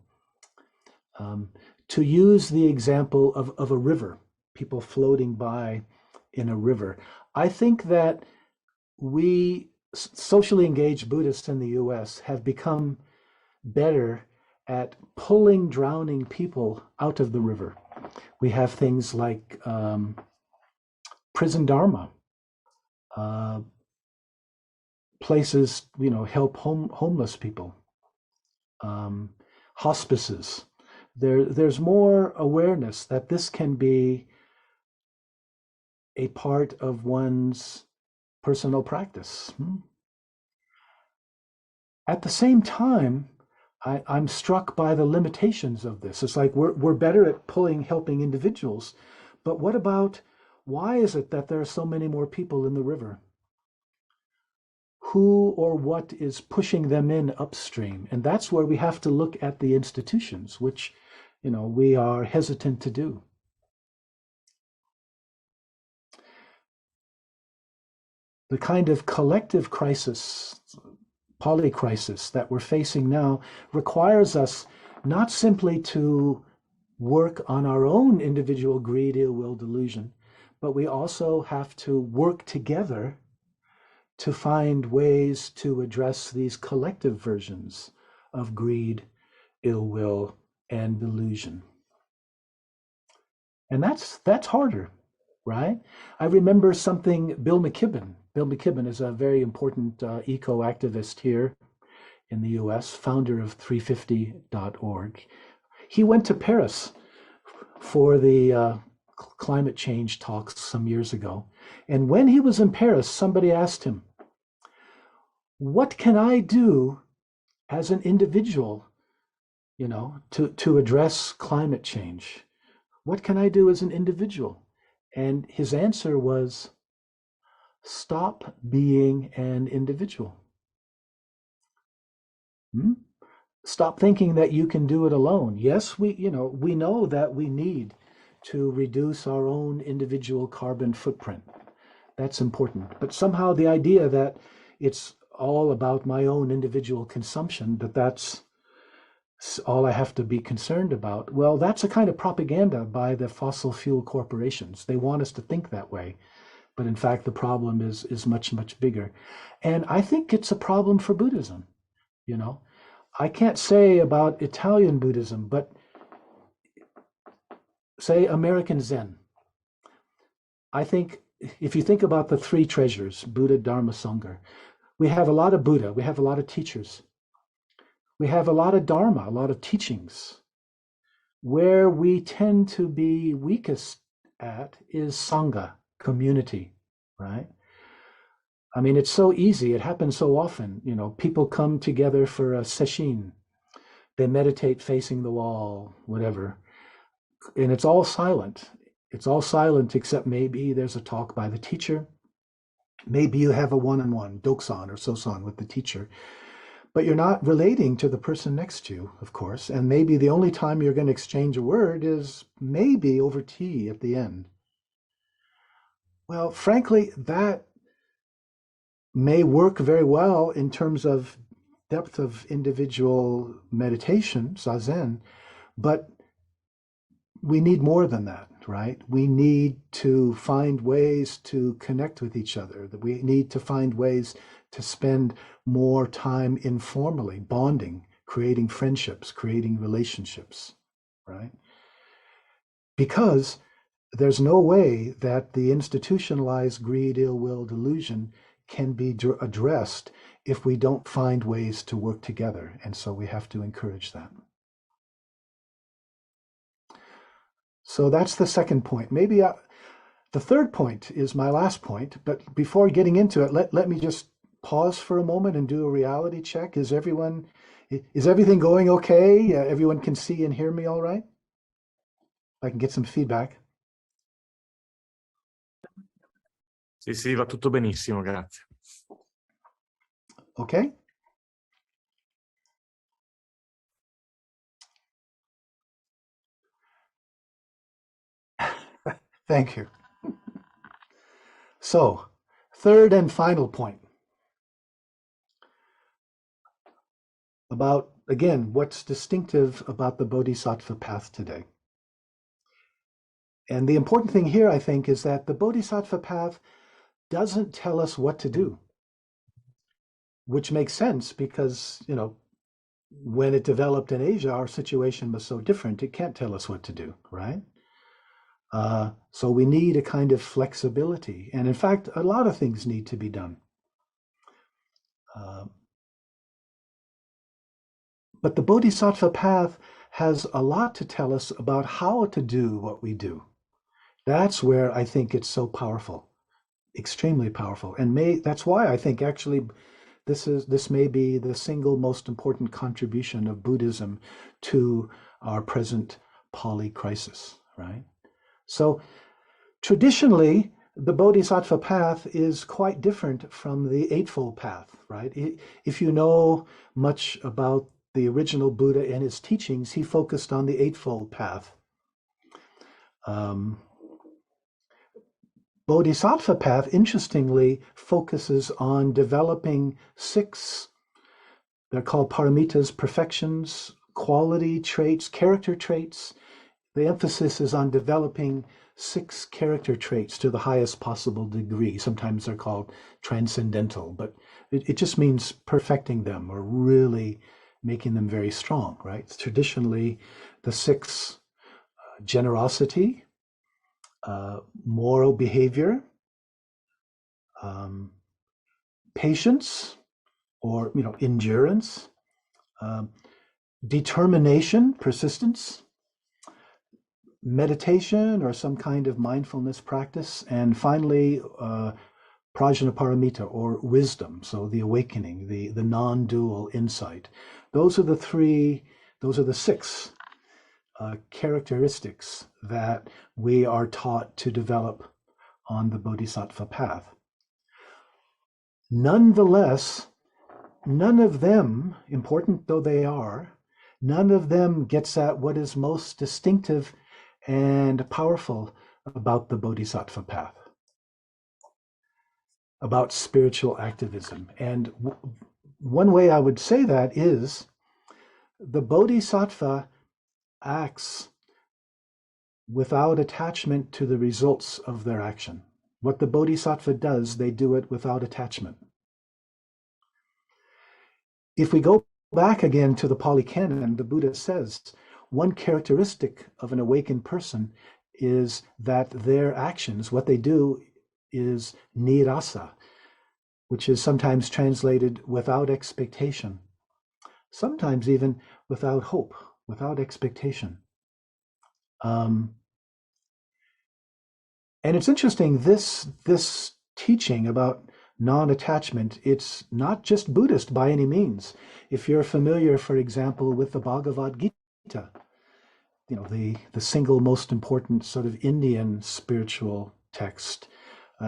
To use the example of a river, people floating by in a river. I think that we socially engaged Buddhists in the US have become better at pulling drowning people out of the river. We have things like prison dharma, places, help homeless people, hospices. There's more awareness that this can be a part of one's personal practice. At the same time, I'm struck by the limitations of this. It's like we're better at helping individuals, but what about, why is it that there are so many more people in the river? Who or what is pushing them in upstream? And that's where we have to look at the institutions, which, we are hesitant to do. The kind of collective crisis, polycrisis that we're facing now requires us not simply to work on our own individual greed, ill will, delusion, but we also have to work together to find ways to address these collective versions of greed, ill will, and delusion. And that's harder, right? I remember something Bill McKibben is a very important eco-activist here in the US, founder of 350.org. He went to Paris for the climate change talks some years ago. And when he was in Paris, somebody asked him, what can I do as an individual, to address climate change? What can I do as an individual? And his answer was, stop being an individual. Stop thinking that you can do it alone. Yes, we know that we need to reduce our own individual carbon footprint. That's important. But somehow the idea that it's all about my own individual consumption, that's all I have to be concerned about. Well, that's a kind of propaganda by the fossil fuel corporations. They want us to think that way. But in fact, the problem is much, much bigger. And I think it's a problem for Buddhism. I can't say about Italian Buddhism, but say American Zen. I think if you think about the three treasures, Buddha, Dharma, Sangha, we have a lot of Buddha, we have a lot of teachers. We have a lot of Dharma, a lot of teachings. Where we tend to be weakest at is Sangha, community, right? I mean, it's so easy. It happens so often. People come together for a sesshin. They meditate facing the wall, whatever. And it's all silent. It's all silent except maybe there's a talk by the teacher. Maybe you have a one-on-one, doksan or sosan with the teacher. But you're not relating to the person next to you, of course. And maybe the only time you're going to exchange a word is maybe over tea at the end. Well, frankly, that may work very well in terms of depth of individual meditation, zazen, but we need more than that, right? We need to find ways to connect with each other. We need to find ways to spend more time informally, bonding, creating friendships, creating relationships, right? Because there's no way that the institutionalized greed, ill will, delusion can be addressed if we don't find ways to work together. And so we have to encourage that. So that's the second point. Maybe the third point is my last point, but before getting into it, let me just pause for a moment and do a reality check. Is everything going okay? Everyone can see and hear me all right? I can get some feedback. Sì, va tutto benissimo, grazie. Okay. Thank you. So, third and final point. about, again, what's distinctive about the Bodhisattva path today. And the important thing here, I think, is that the Bodhisattva path doesn't tell us what to do, which makes sense because, when it developed in Asia, our situation was so different, it can't tell us what to do, right? So we need a kind of flexibility. And in fact, a lot of things need to be done. But the Bodhisattva path has a lot to tell us about how to do what we do. That's where I think it's so powerful, extremely powerful. And that's why I think actually this may be the single most important contribution of Buddhism to our present Pali crisis, right? So traditionally, the Bodhisattva path is quite different from the Eightfold Path, right? If you know much about the original Buddha and his teachings, he focused on the Eightfold Path. Bodhisattva path, interestingly, focuses on developing 6, they're called paramitas, perfections, quality traits, character traits. The emphasis is on developing 6 character traits to the highest possible degree. Sometimes they're called transcendental, but it just means perfecting them or really making them very strong, right? Traditionally, the 6, generosity, moral behavior, patience, or endurance, determination, persistence, meditation or some kind of mindfulness practice, and finally prajnaparamita or wisdom, so the awakening, the non-dual insight. Those are the 6 characteristics that we are taught to develop on the Bodhisattva path. Nonetheless, none of them, important though they are, none of them gets at what is most distinctive and powerful about the Bodhisattva path, about spiritual activism. And one way I would say that is the Bodhisattva acts without attachment to the results of their action. What the Bodhisattva does, they do it without attachment. If we go back again to the Pali Canon, the Buddha says, one characteristic of an awakened person is that their actions, what they do, is nirasa, which is sometimes translated without expectation, sometimes even without hope, without expectation. And it's interesting, this teaching about non-attachment, it's not just Buddhist by any means. If you're familiar, for example, with the Bhagavad Gita, the single most important sort of Indian spiritual text,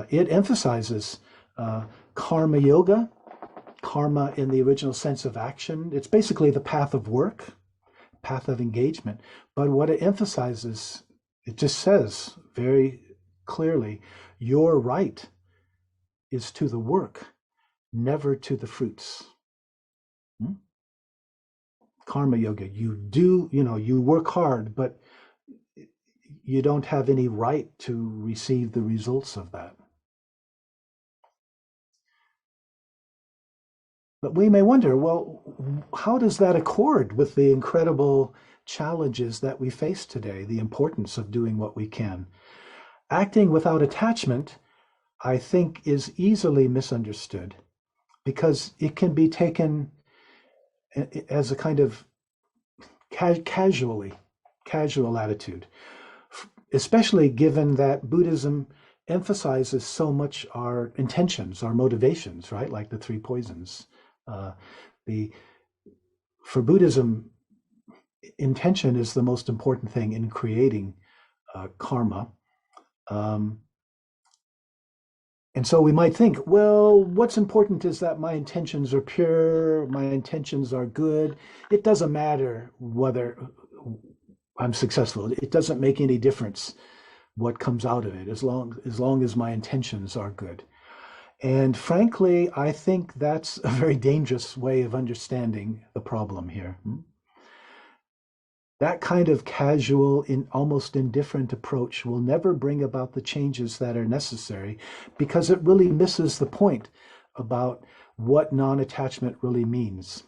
it emphasizes karma yoga, karma in the original sense of action. It's basically the path of work, path of engagement. But what it emphasizes, it just says very clearly, your right is to the work, never to the fruits. Karma yoga, you do, you work hard, but you don't have any right to receive the results of that. But we may wonder, well, how does that accord with the incredible challenges that we face today, the importance of doing what we can? Acting without attachment, I think, is easily misunderstood because it can be taken as a kind of casual attitude, especially given that Buddhism emphasizes so much our intentions, our motivations, right? Like the 3 poisons. For Buddhism, intention is the most important thing in creating karma. And so we might think, well, what's important is that my intentions are pure, my intentions are good. It doesn't matter whether I'm successful. It doesn't make any difference what comes out of it as long as my intentions are good. And frankly, I think that's a very dangerous way of understanding the problem here. That kind of casual, almost indifferent approach will never bring about the changes that are necessary because it really misses the point about what non-attachment really means.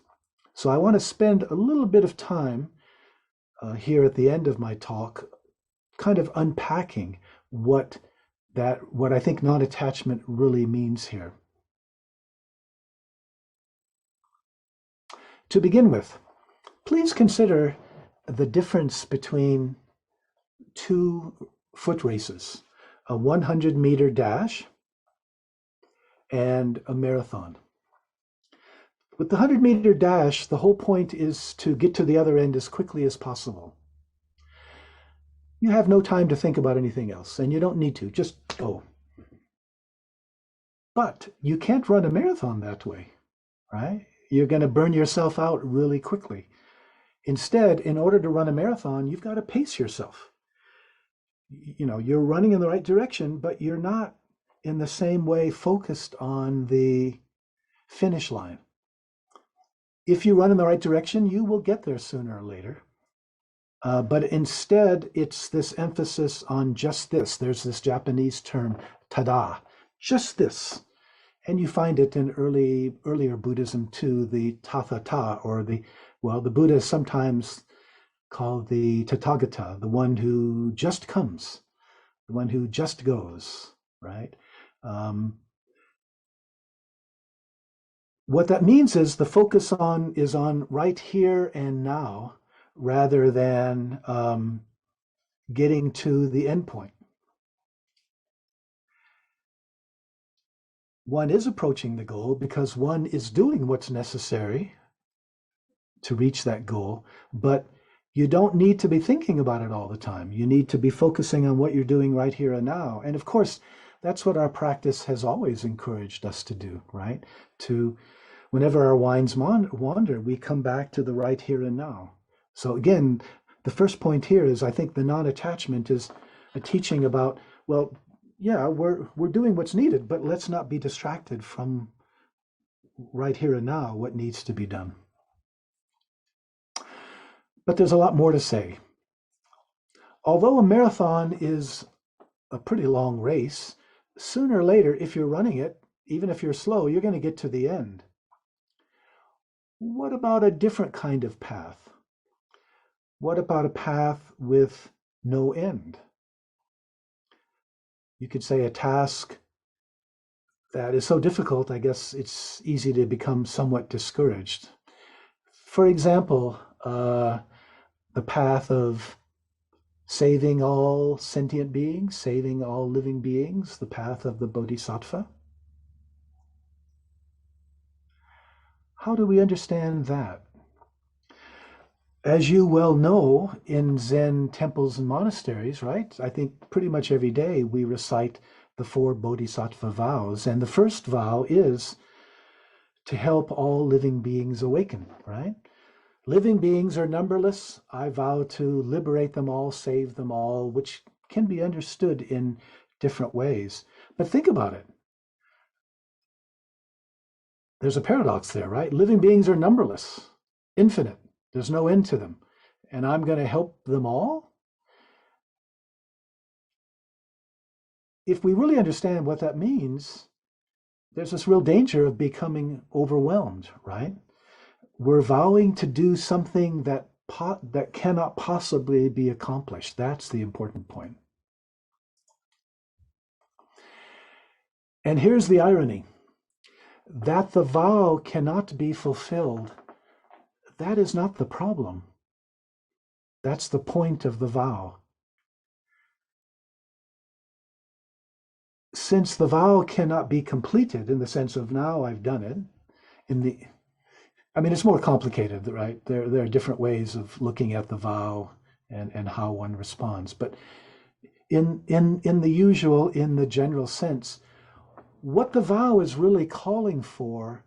So I want to spend a little bit of time here at the end of my talk kind of unpacking what I think non-attachment really means here. To begin with, please consider the difference between two foot races, a 100-meter dash and a marathon. With the 100-meter dash, the whole point is to get to the other end as quickly as possible. You have no time to think about anything else, and you don't need to, just go. But you can't run a marathon that way, right? You're going to burn yourself out really quickly. Instead, in order to run a marathon, you've got to pace yourself. You're running in the right direction, but you're not in the same way focused on the finish line. If you run in the right direction, you will get there sooner or later. But instead, it's this emphasis on just this. There's this Japanese term, tada, just this. And you find it in earlier Buddhism too, the tathata, or the Buddha is sometimes called the Tathagata, the one who just comes, the one who just goes, right? What that means is the focus is on right here and now, rather than getting to the end point. One is approaching the goal because one is doing what's necessary to reach that goal, but you don't need to be thinking about it all the time. You need to be focusing on what you're doing right here and now. And of course, that's what our practice has always encouraged us to do, right? Whenever our minds wander, we come back to the right here and now. So again, the first point here is I think the non-attachment is a teaching about, well, yeah, we're doing what's needed, but let's not be distracted from right here and now what needs to be done. But there's a lot more to say. Although a marathon is a pretty long race, sooner or later, if you're running it, even if you're slow, you're going to get to the end. What about a different kind of path? What about a path with no end? You could say a task that is so difficult, I guess it's easy to become somewhat discouraged. For example, the path of saving all sentient beings, saving all living beings, the path of the Bodhisattva. How do we understand that? As you well know, in Zen temples and monasteries, right? I think pretty much every day we recite the 4 Bodhisattva vows. And the first vow is to help all living beings awaken, right? Living beings are numberless. I vow to liberate them all, save them all, which can be understood in different ways. But think about it. There's a paradox there, right? Living beings are numberless, infinite. There's no end to them. And I'm going to help them all? If we really understand what that means, there's this real danger of becoming overwhelmed, right? We're vowing to do something that cannot possibly be accomplished. That's the important point. And here's the irony. That the vow cannot be fulfilled, that is not the problem. That's the point of the vow. Since the vow cannot be completed in the sense of now I've done it, it's more complicated, right? There are different ways of looking at the vow and how one responds. But in the general sense, what the vow is really calling for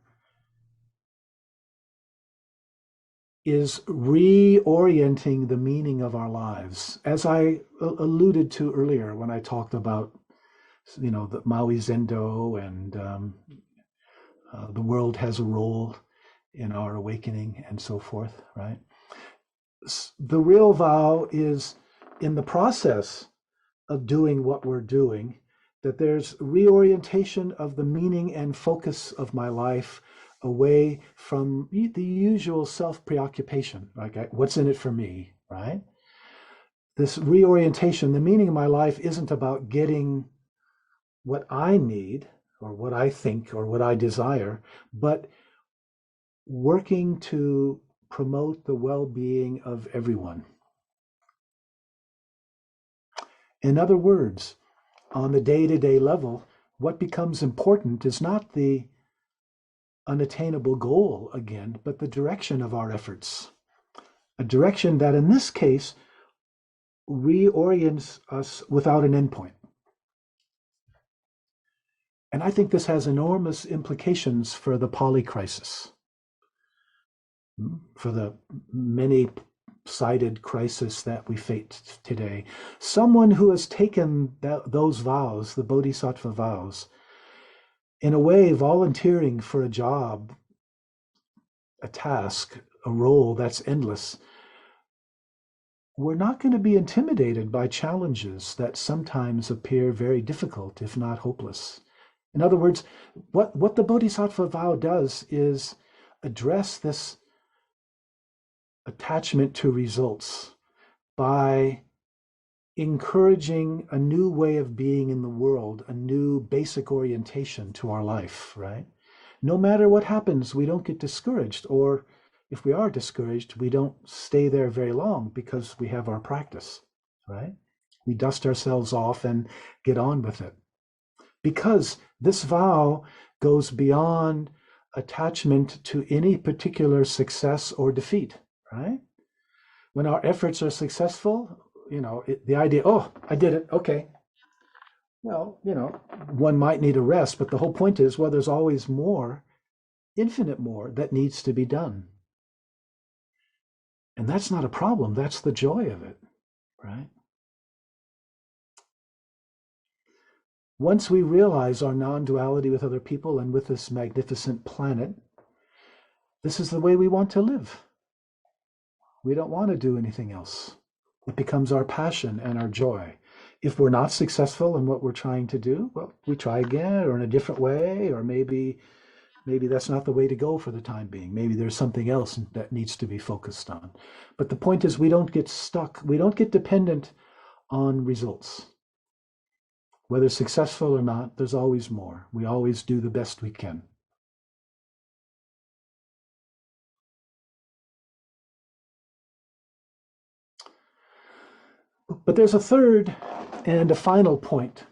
is reorienting the meaning of our lives. As I alluded to earlier when I talked about the Maui Zendo and the world has a role in our awakening and so forth, right? The real vow is in the process of doing what we're doing, that there's reorientation of the meaning and focus of my life away from the usual self-preoccupation, like what's in it for me, right? This reorientation, the meaning of my life isn't about getting what I need or what I think or what I desire, but working to promote the well-being of everyone. In other words, on the day-to-day level, what becomes important is not the unattainable goal again, but the direction of our efforts. A direction that in this case reorients us without an endpoint. And I think this has enormous implications for the Pali crisis, for the many-sided crisis that we face today. Someone who has taken those vows, the Bodhisattva vows, in a way volunteering for a job, a task, a role that's endless, we're not going to be intimidated by challenges that sometimes appear very difficult, if not hopeless. In other words, what the Bodhisattva vow does is address this attachment to results by encouraging a new way of being in the world, a new basic orientation to our life, right? No matter what happens, we don't get discouraged, or if we are discouraged, we don't stay there very long because we have our practice, right? We dust ourselves off and get on with it. Because this vow goes beyond attachment to any particular success or defeat, right? When our efforts are successful, the idea, oh, I did it, okay. Well, one might need a rest, but the whole point is, well, there's always more, infinite more, that needs to be done. And that's not a problem, that's the joy of it, right? Once we realize our non-duality with other people and with this magnificent planet, this is the way we want to live. We don't want to do anything else. It becomes our passion and our joy. If we're not successful in what we're trying to do, well, we try again, or in a different way, or maybe that's not the way to go for the time being. Maybe there's something else that needs to be focused on. But the point is, we don't get stuck. We don't get dependent on results. Whether successful or not, there's always more. We always do the best we can. But there's a third and a final point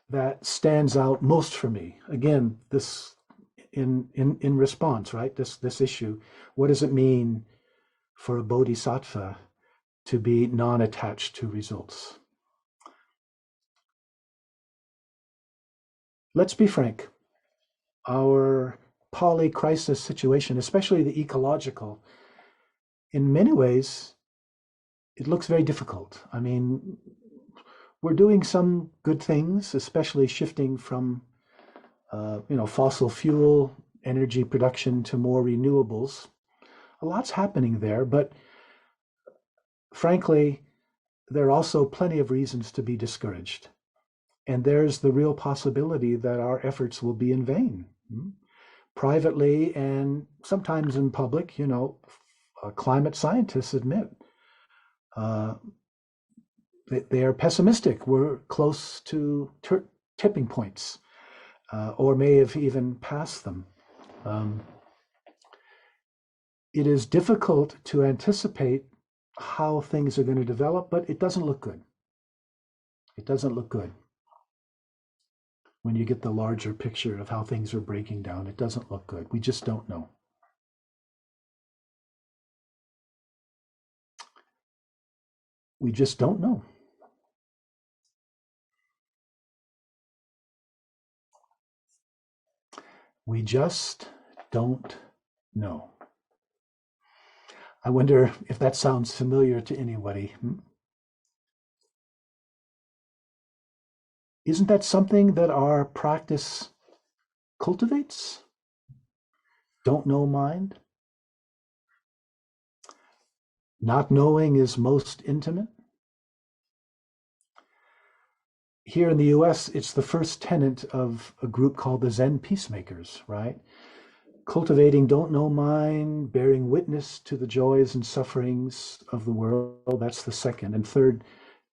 that stands out most for me. Again, this in response, right? This issue. What does it mean for a bodhisattva to be non-attached to results? Let's be frank. Our Pali crisis situation, especially the ecological, in many ways, it looks very difficult. I mean, we're doing some good things, especially shifting from fossil fuel energy production to more renewables. A lot's happening there, but frankly, there are also plenty of reasons to be discouraged. And there's the real possibility that our efforts will be in vain. Privately and sometimes in public, climate scientists admit they are pessimistic. We're close to tipping points, or may have even passed them. It is difficult to anticipate how things are going to develop, but it doesn't look good. It doesn't look good. When you get the larger picture of how things are breaking down, it doesn't look good. We just don't know. We just don't know. We just don't know. I wonder if that sounds familiar to anybody. Isn't that something that our practice cultivates? Don't know mind. Not knowing is most intimate. Here in the US, it's the first tenet of a group called the Zen Peacemakers, right? Cultivating don't know mind, bearing witness to the joys and sufferings of the world, that's the second. And third,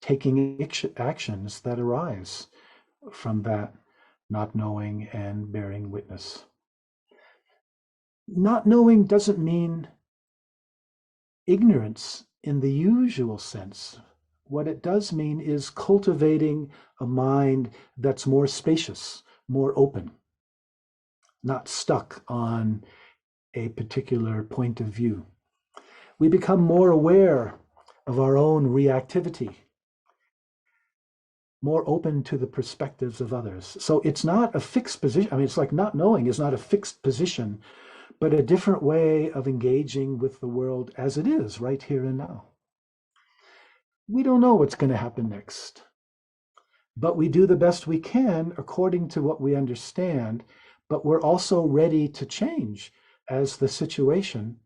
taking actions that arise from that not knowing and bearing witness. Not knowing doesn't mean ignorance in the usual sense. What it does mean is cultivating a mind that's more spacious, more open, not stuck on a particular point of view. We become more aware of our own reactivity, more open to the perspectives of others. So it's not a fixed position. I mean, it's like not knowing is not a fixed position, but a different way of engaging with the world as it is right here and now. We don't know what's going to happen next, but we do the best we can according to what we understand, but we're also ready to change as the situation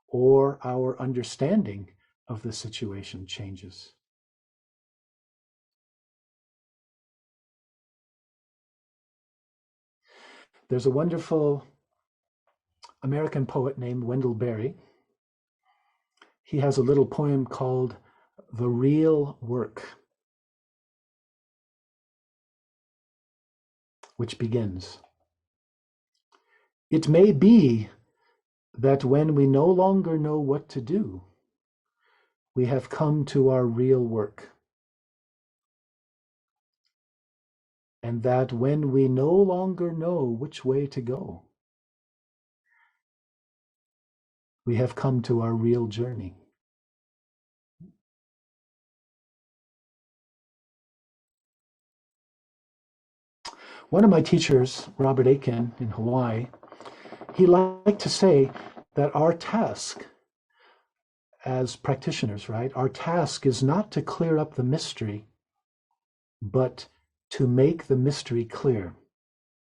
or our understanding of the situation changes. There's a wonderful American poet named Wendell Berry. He has a little poem called The Real Work, which begins, "It may be that when we no longer know what to do, we have come to our real work. And that when we no longer know which way to go, we have come to our real journey." One of my teachers, Robert Aiken in Hawaii, he liked to say that our task as practitioners, right, our task is not to clear up the mystery, but to make the mystery clear.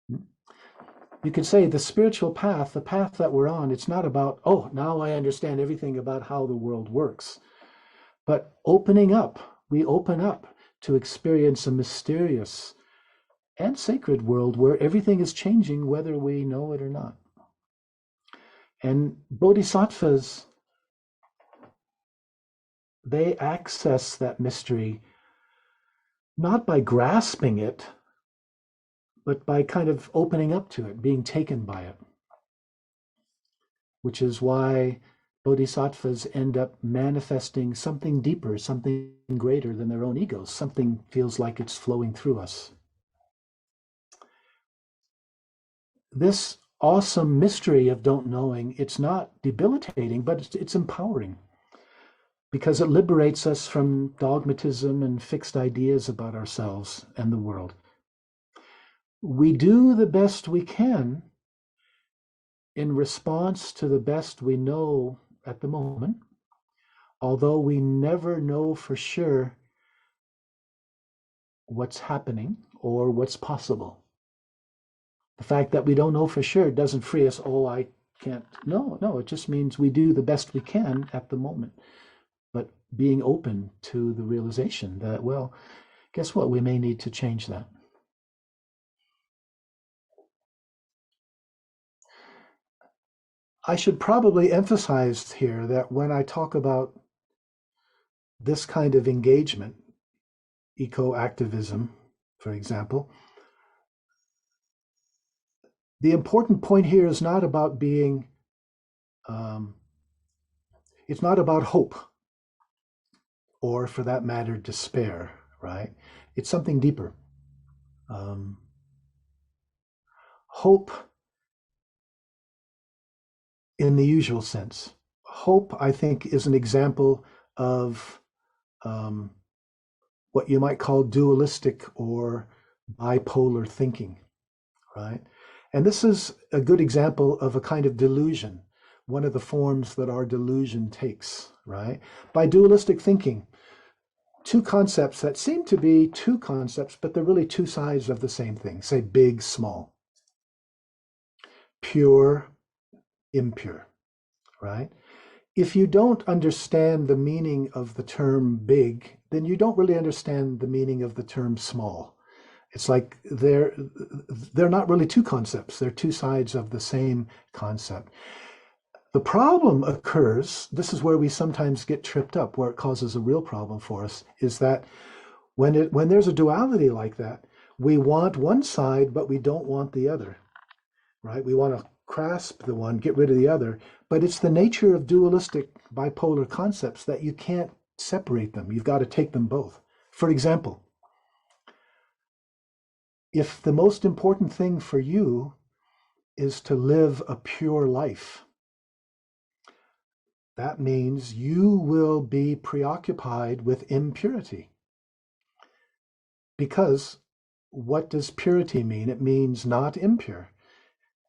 You could say the spiritual path, the path that we're on, it's not about, oh, now I understand everything about how the world works. But opening up, we open up to experience a mysterious and sacred world where everything is changing whether we know it or not. And bodhisattvas, they access that mystery not by grasping it, but by kind of opening up to it, being taken by it. Which is why bodhisattvas end up manifesting something deeper, something greater than their own egos. Something feels like it's flowing through us. This awesome mystery of don't knowing, it's not debilitating, but it's empowering, because it liberates us from dogmatism and fixed ideas about ourselves and the world. We do the best we can in response to the best we know at the moment, although we never know for sure what's happening or what's possible. The fact that we don't know for sure doesn't free us, oh, I can't. No, it just means we do the best we can at the moment. But being open to the realization that, well, guess what? We may need to change that. I should probably emphasize here that when I talk about this kind of engagement, eco-activism, for example, the important point here is not about being, it's not about hope, or for that matter, despair, right? It's something deeper. Hope in the usual sense. Hope, I think, is an example of what you might call dualistic or bipolar thinking, right? And this is a good example of a kind of delusion, one of the forms that our delusion takes, right? By dualistic thinking, two concepts that seem to be two concepts, but they're really two sides of the same thing. Say big, small, pure, impure, right? If you don't understand the meaning of the term big, then you don't really understand the meaning of the term small. It's like they're not really two concepts. They're two sides of the same concept. The problem occurs, this is where we sometimes get tripped up, where it causes a real problem for us, is that when there's a duality like that, we want one side, but we don't want the other, right? We want to grasp the one, get rid of the other, but it's the nature of dualistic bipolar concepts that you can't separate them. You've got to take them both. For example, if the most important thing for you is to live a pure life, that means you will be preoccupied with impurity. Because what does purity mean? It means not impure.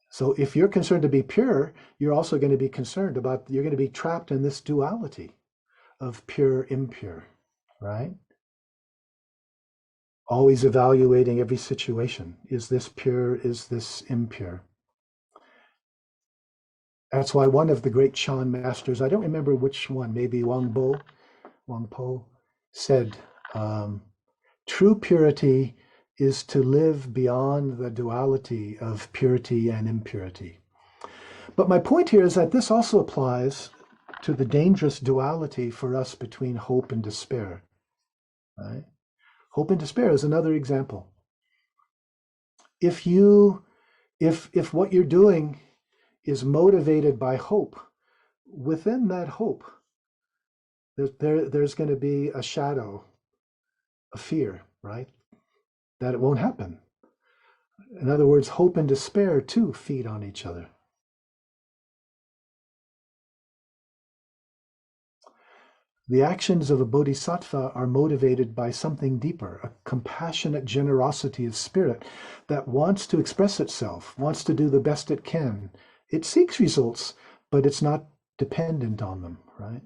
So if you're concerned to be pure, you're also going to be concerned about, you're going to be trapped in this duality of pure, impure, right? Always evaluating every situation. Is this pure? Is this impure? That's why one of the great Chan masters, I don't remember which one, maybe Wang Po, said, true purity is to live beyond the duality of purity and impurity. But my point here is that this also applies to the dangerous duality for us between hope and despair, right? Hope and despair is another example. If what you're doing is motivated by hope, within that hope, there's going to be a shadow, a fear, right? That it won't happen. In other words, hope and despair too feed on each other. The actions of a bodhisattva are motivated by something deeper, a compassionate generosity of spirit that wants to express itself, wants to do the best it can. It seeks results, but it's not dependent on them, right?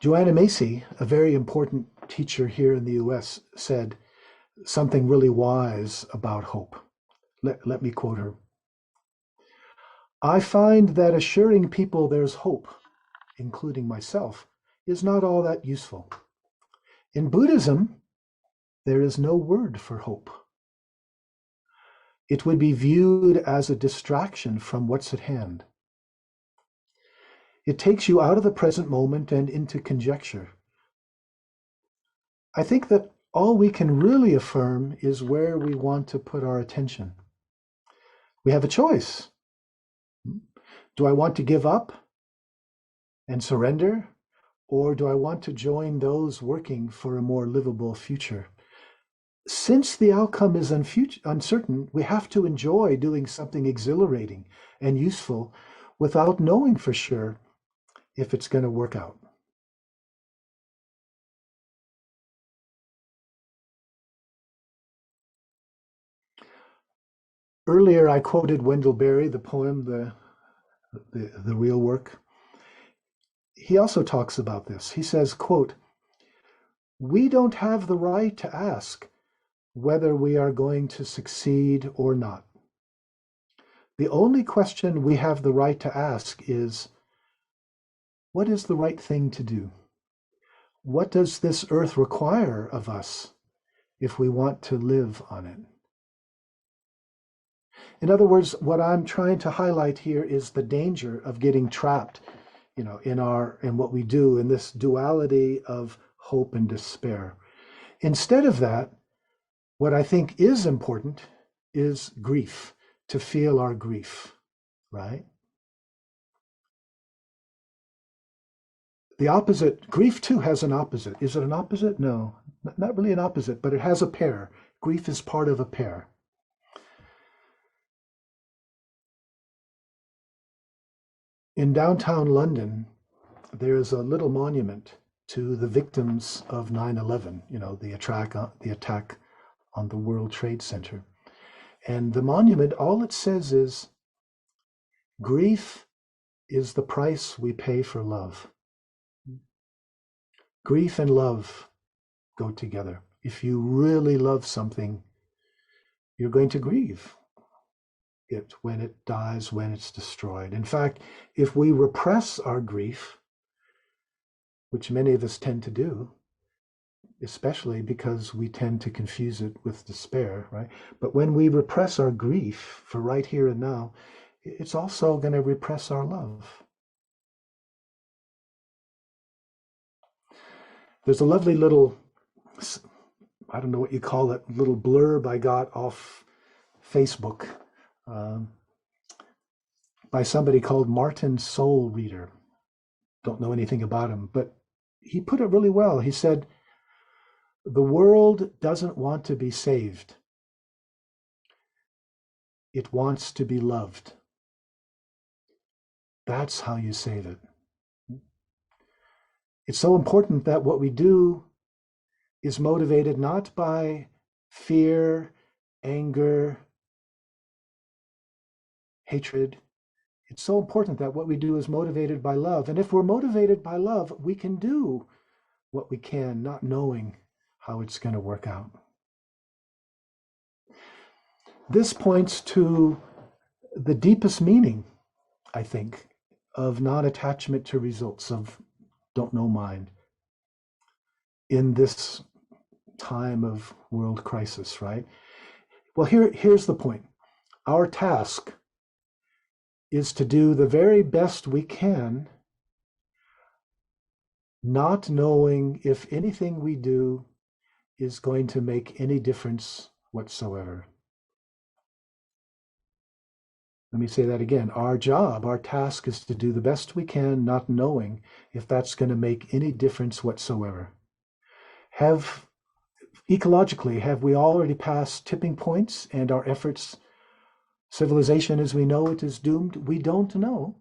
Joanna Macy, a very important teacher here in the US, said something really wise about hope. Let me quote her. I find that assuring people there's hope, including myself, is not all that useful. In Buddhism, there is no word for hope. It would be viewed as a distraction from what's at hand. It takes you out of the present moment and into conjecture. I think that all we can really affirm is where we want to put our attention. We have a choice. Do I want to give up and surrender, or do I want to join those working for a more livable future? Since the outcome is uncertain, we have to enjoy doing something exhilarating and useful without knowing for sure if it's going to work out. Earlier, I quoted Wendell Berry, the poem, the Real Work. He also talks about this. He says, quote, "We don't have the right to ask whether we are going to succeed or not. The only question we have the right to ask is, what is the right thing to do? What does this earth require of us if we want to live on it?" In other words, what I'm trying to highlight here is the danger of getting trapped, in what we do in this duality of hope and despair. Instead of that, what I think is important is grief, to feel our grief, right? The opposite, grief too has an opposite. Is it an opposite? No, not really an opposite, but it has a pair. Grief is part of a pair. In downtown London, there is a little monument to the victims of 9/11, the attack on the World Trade Center. And the monument, all it says is, grief is the price we pay for love. Grief and love go together. If you really love something, you're going to grieve it when it dies, when it's destroyed. In fact, if we repress our grief, which many of us tend to do, especially because we tend to confuse it with despair, right? But when we repress our grief for right here and now, it's also going to repress our love. There's a lovely little, I don't know what you call it, little blurb I got off Facebook by somebody called Martin Soul Reader. Don't know anything about him, but he put it really well. He said, "The world doesn't want to be saved. It wants to be loved. That's how you save it." It's so important that what we do is motivated not by fear, anger, hatred. It's so important that what we do is motivated by love. And if we're motivated by love, we can do what we can, not knowing how it's going to work out. This points to the deepest meaning, I think, of non-attachment to results, of don't know mind, in this time of world crisis, right? Well, here's the point. Our task is to do the very best we can, not knowing if anything we do is going to make any difference whatsoever. Let me say that again. Our job, our task is to do the best we can, not knowing if that's going to make any difference whatsoever. Ecologically, have we already passed tipping points and our efforts, civilization as we know it, is doomed? We don't know.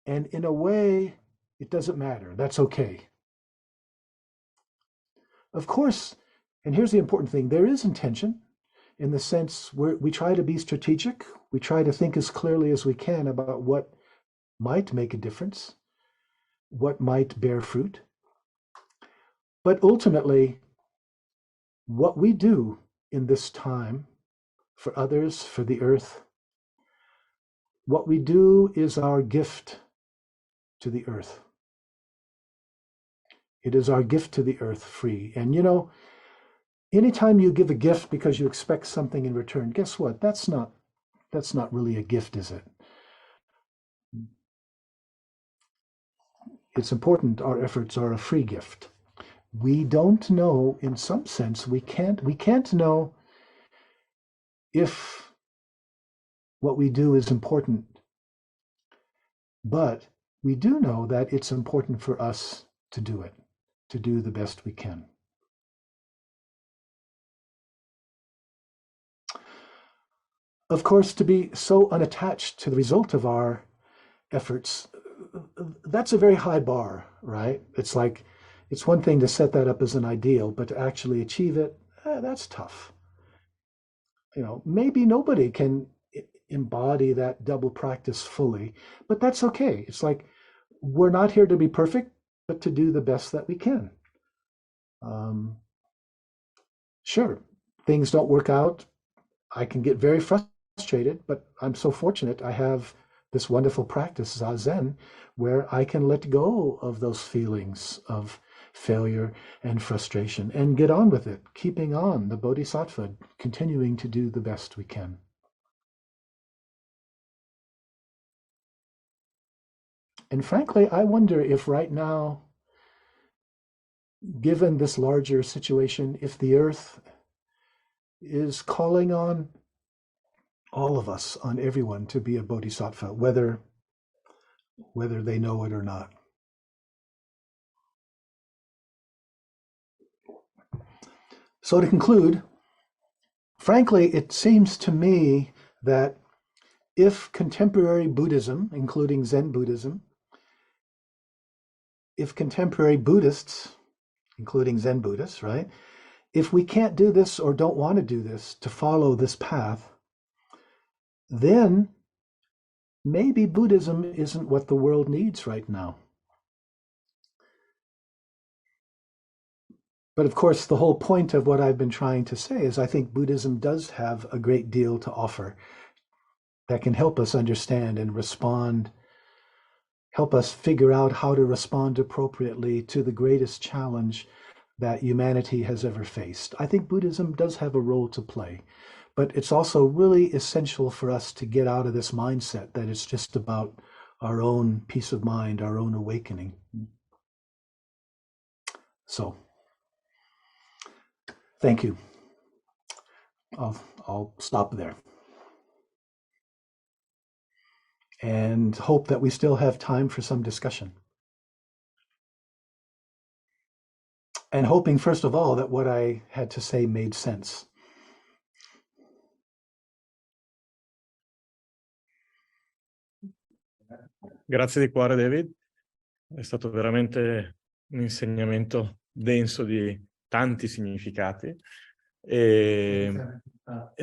And in a way, it doesn't matter. That's okay. Of course, and here's the important thing, there is intention in the sense where we try to be strategic. We try to think as clearly as we can about what might make a difference, what might bear fruit. But ultimately, what we do in this time for others, for the earth, what we do is our gift to the earth. It is our gift to the earth free. And you know, anytime you give a gift because you expect something in return, guess what? That's not really a gift, is it? It's important our efforts are a free gift. We don't know, in some sense, we can't know if what we do is important, but we do know that it's important for us to do it, to do the best we can. Of course, to be so unattached to the result of our efforts, that's a very high bar, right? It's like, it's one thing to set that up as an ideal, but to actually achieve it, that's tough. You know, maybe nobody can embody that double practice fully, but that's okay. It's like, we're not here to be perfect, but to do the best that we can. Sure, things don't work out. I can get very frustrated, but I'm so fortunate I have this wonderful practice, Zazen, where I can let go of those feelings of failure and frustration and get on with it, keeping on the bodhisattva, continuing to do the best we can. And frankly, I wonder if right now, given this larger situation, if the earth is calling on all of us, on everyone, to be a bodhisattva, whether they know it or not. So to conclude, frankly, it seems to me that if contemporary Buddhism, including Zen Buddhism, if contemporary Buddhists, including Zen Buddhists, right, if we can't do this or don't want to do this, to follow this path, then maybe Buddhism isn't what the world needs right now. But of course, the whole point of what I've been trying to say is I think Buddhism does have a great deal to offer that can help us understand and respond, help us figure out how to respond appropriately to the greatest challenge that humanity has ever faced. I think Buddhism does have a role to play, but it's also really essential for us to get out of this mindset that it's just about our own peace of mind, our own awakening. So, thank you. I'll stop there. And hope that we still have time for some discussion. And hoping, first of all, that what I had to say made sense. Grazie di cuore, David. È stato veramente un insegnamento denso di tanti significati e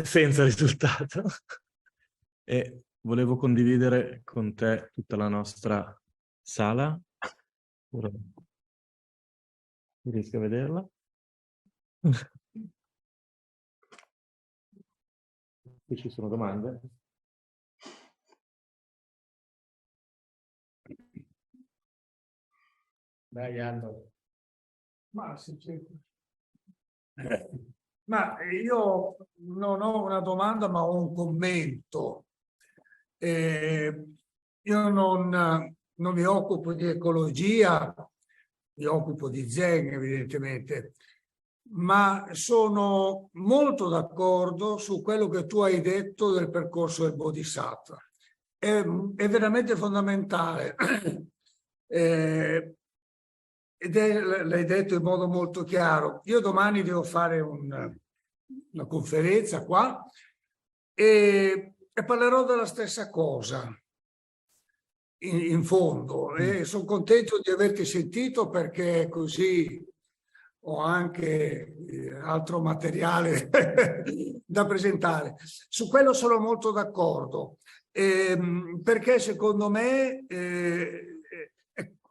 senza risultato. E volevo condividere con te tutta la nostra sala. Ora riesco a vederla. Qui ci sono domande. Dai, Anno. Ma io non ho una domanda, ma ho un commento. Io non mi occupo di ecologia, mi occupo di Zen, evidentemente, ma sono molto d'accordo su quello che tu hai detto del percorso del Bodhisattva. È veramente fondamentale. Ed l'hai detto in modo molto chiaro. Io domani devo fare una conferenza qua e parlerò della stessa cosa in fondo, e sono contento di averti sentito, perché così ho anche altro materiale da presentare. Su quello sono molto d'accordo, perché secondo me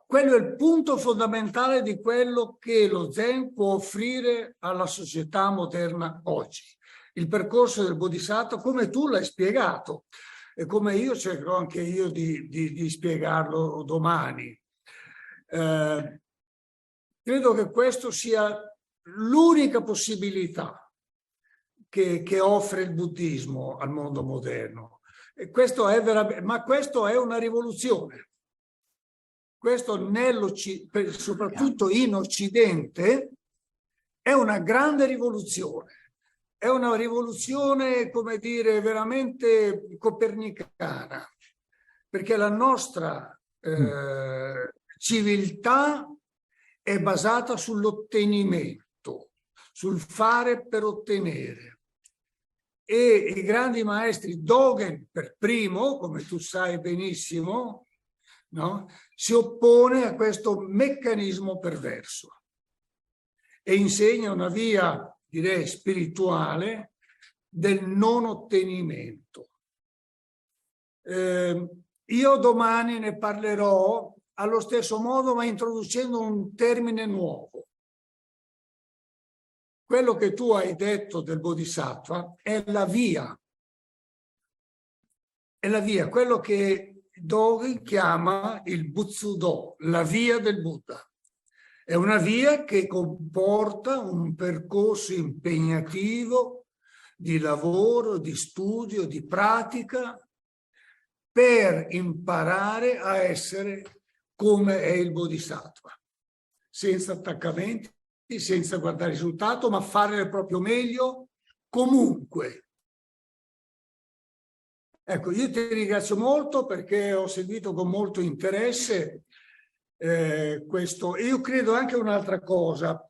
quello è il punto fondamentale di quello che lo Zen può offrire alla società moderna oggi. Il percorso del Bodhisattva, come tu l'hai spiegato, e come io cercherò anche io di spiegarlo domani. Credo che questo sia l'unica possibilità che offre il buddismo al mondo moderno. E questo è veramente, ma questo è una rivoluzione. Questo soprattutto in Occidente è una grande rivoluzione. È una rivoluzione, come dire, veramente copernicana, perché la nostra civiltà è basata sull'ottenimento, sul fare per ottenere. E i grandi maestri, Dogen per primo, come tu sai benissimo, no? Si oppone a questo meccanismo perverso e insegna una via, direi, spirituale del non ottenimento. Io domani ne parlerò allo stesso modo, ma introducendo un termine nuovo. Quello che tu hai detto del Bodhisattva è la via. È la via, quello che Dogen chiama il Butsudo, la via del Buddha. È una via che comporta un percorso impegnativo di lavoro, di studio, di pratica, per imparare a essere come è il Bodhisattva, senza attaccamenti, senza guardare il risultato, ma fare il proprio meglio comunque. Ecco, io ti ringrazio molto, perché ho seguito con molto interesse questo. E io credo anche un'altra cosa,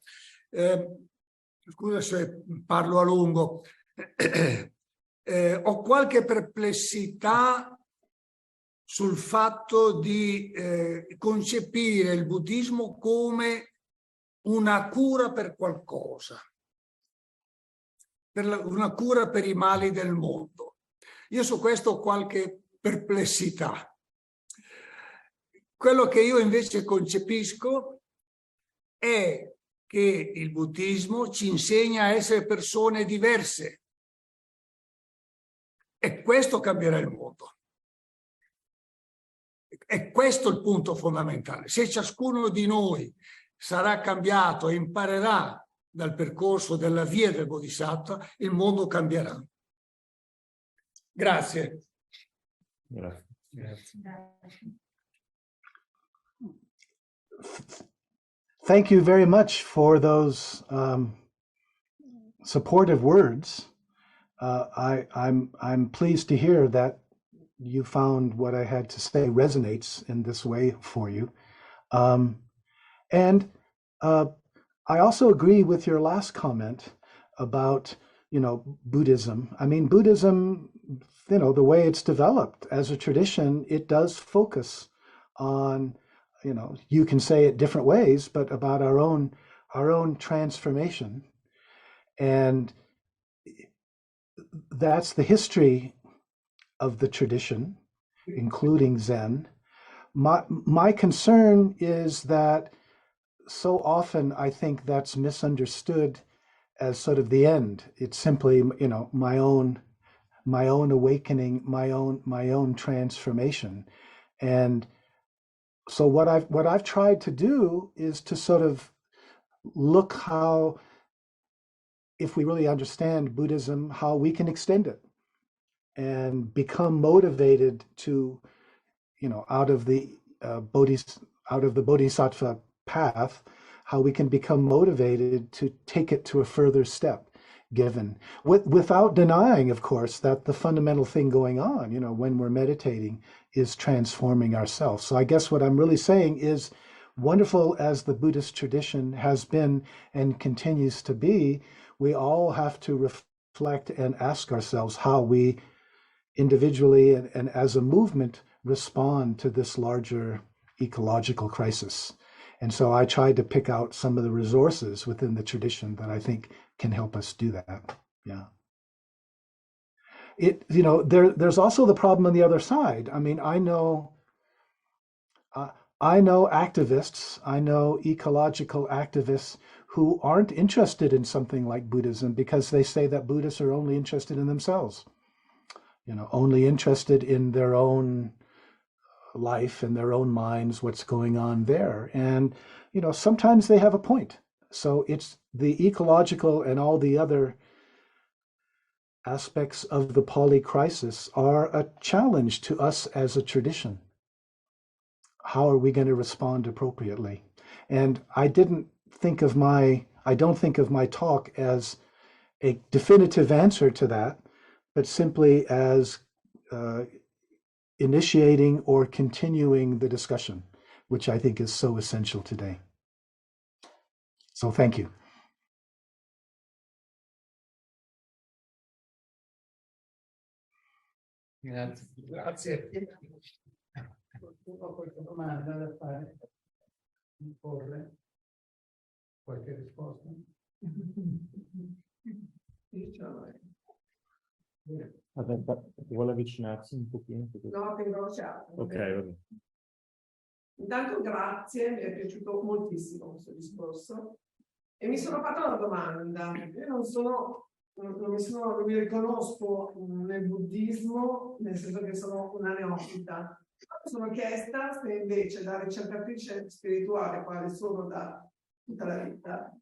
scusa se parlo a lungo, ho qualche perplessità sul fatto di concepire il buddismo come una cura per qualcosa, una cura per i mali del mondo. Io su questo ho qualche perplessità. Quello che io invece concepisco è che il buddismo ci insegna a essere persone diverse. E questo cambierà il mondo. E questo è il punto fondamentale. Se ciascuno di noi sarà cambiato e imparerà dal percorso della via del Bodhisattva, il mondo cambierà. Grazie. Grazie. Thank you very much for those supportive words. I'm pleased to hear that you found what I had to say resonates in this way for you. And I also agree with your last comment about, Buddhism. I mean, Buddhism, the way it's developed as a tradition, it does focus on, you can say it different ways, but about our own transformation. And that's the history of the tradition, including Zen. My concern is that so often I think that's misunderstood as sort of the end. It's simply, my own awakening, my own transformation. And so what I've tried to do is to sort of look how, if we really understand Buddhism, how we can extend it and become motivated to, out of the Bodhisattva path, how we can become motivated to take it to a further step, without denying, of course, that the fundamental thing going on, when we're meditating, is transforming ourselves. So I guess what I'm really saying is, wonderful as the Buddhist tradition has been and continues to be, we all have to reflect and ask ourselves how we individually and as a movement respond to this larger ecological crisis. And so I tried to pick out some of the resources within the tradition that I think can help us do that. Yeah. There's also the problem on the other side. I mean, I know activists, I know ecological activists who aren't interested in something like Buddhism because they say that Buddhists are only interested in themselves, only interested in their own life and their own minds, what's going on there. And, sometimes they have a point. So it's the ecological and all the other aspects of the Pali crisis are a challenge to us as a tradition. How are we going to respond appropriately? And I don't think of my talk as a definitive answer to that, but simply as initiating or continuing the discussion, which I think is so essential today. So thank you. Grazie. Qualche domanda da fare? Porre? Qualche risposta? Vuole avvicinarsi un pochino? No, che incrociato. Ok, vabbè. Intanto grazie, mi è piaciuto moltissimo questo discorso e mi sono fatta una domanda. Io non mi riconosco nel buddismo, nel senso che sono una neofita. Mi sono chiesta se invece da ricercatrice spirituale, quale sono da tutta la vita,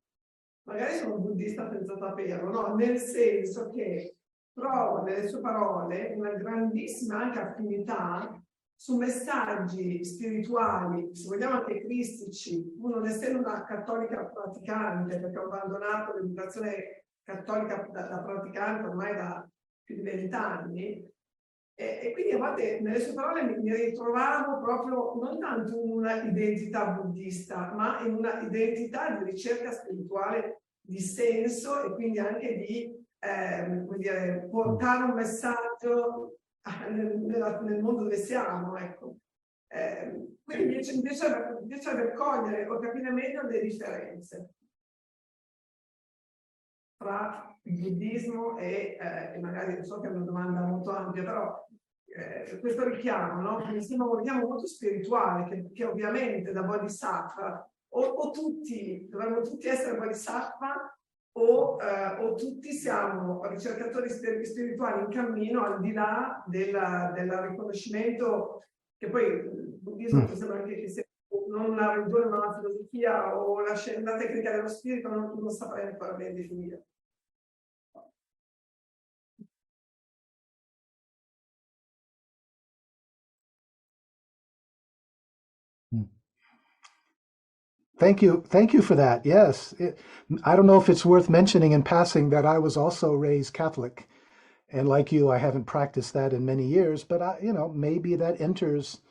magari sono buddista senza saperlo, no? Nel senso che trovo nelle sue parole una grandissima anche affinità su messaggi spirituali, se vogliamo anche cristici, non essendo una cattolica praticante, perché ho abbandonato l'educazione cattolica da praticante ormai da più di 20 anni, e quindi a volte nelle sue parole mi ritrovavo proprio non tanto in una identità buddista, ma in una identità di ricerca spirituale di senso e quindi anche di portare un messaggio nel mondo dove siamo, ecco. Quindi mi piacerebbe cogliere o capire meglio le differenze tra il buddismo e magari so che è una domanda molto ampia, però questo richiamo, no? Mi sembra un richiamo molto spirituale che ovviamente da Bodhisattva o tutti, dovremmo tutti essere bodhisattva o tutti siamo ricercatori spirituali in cammino al di là del riconoscimento, che poi il buddismo mi sembra anche che sia non una religione ma una filosofia o la tecnica dello spirito, non saprei ancora ben definire. Thank you for that. Yes, I don't know if it's worth mentioning in passing that I was also raised Catholic, and like you, I haven't practiced that in many years, but maybe that enters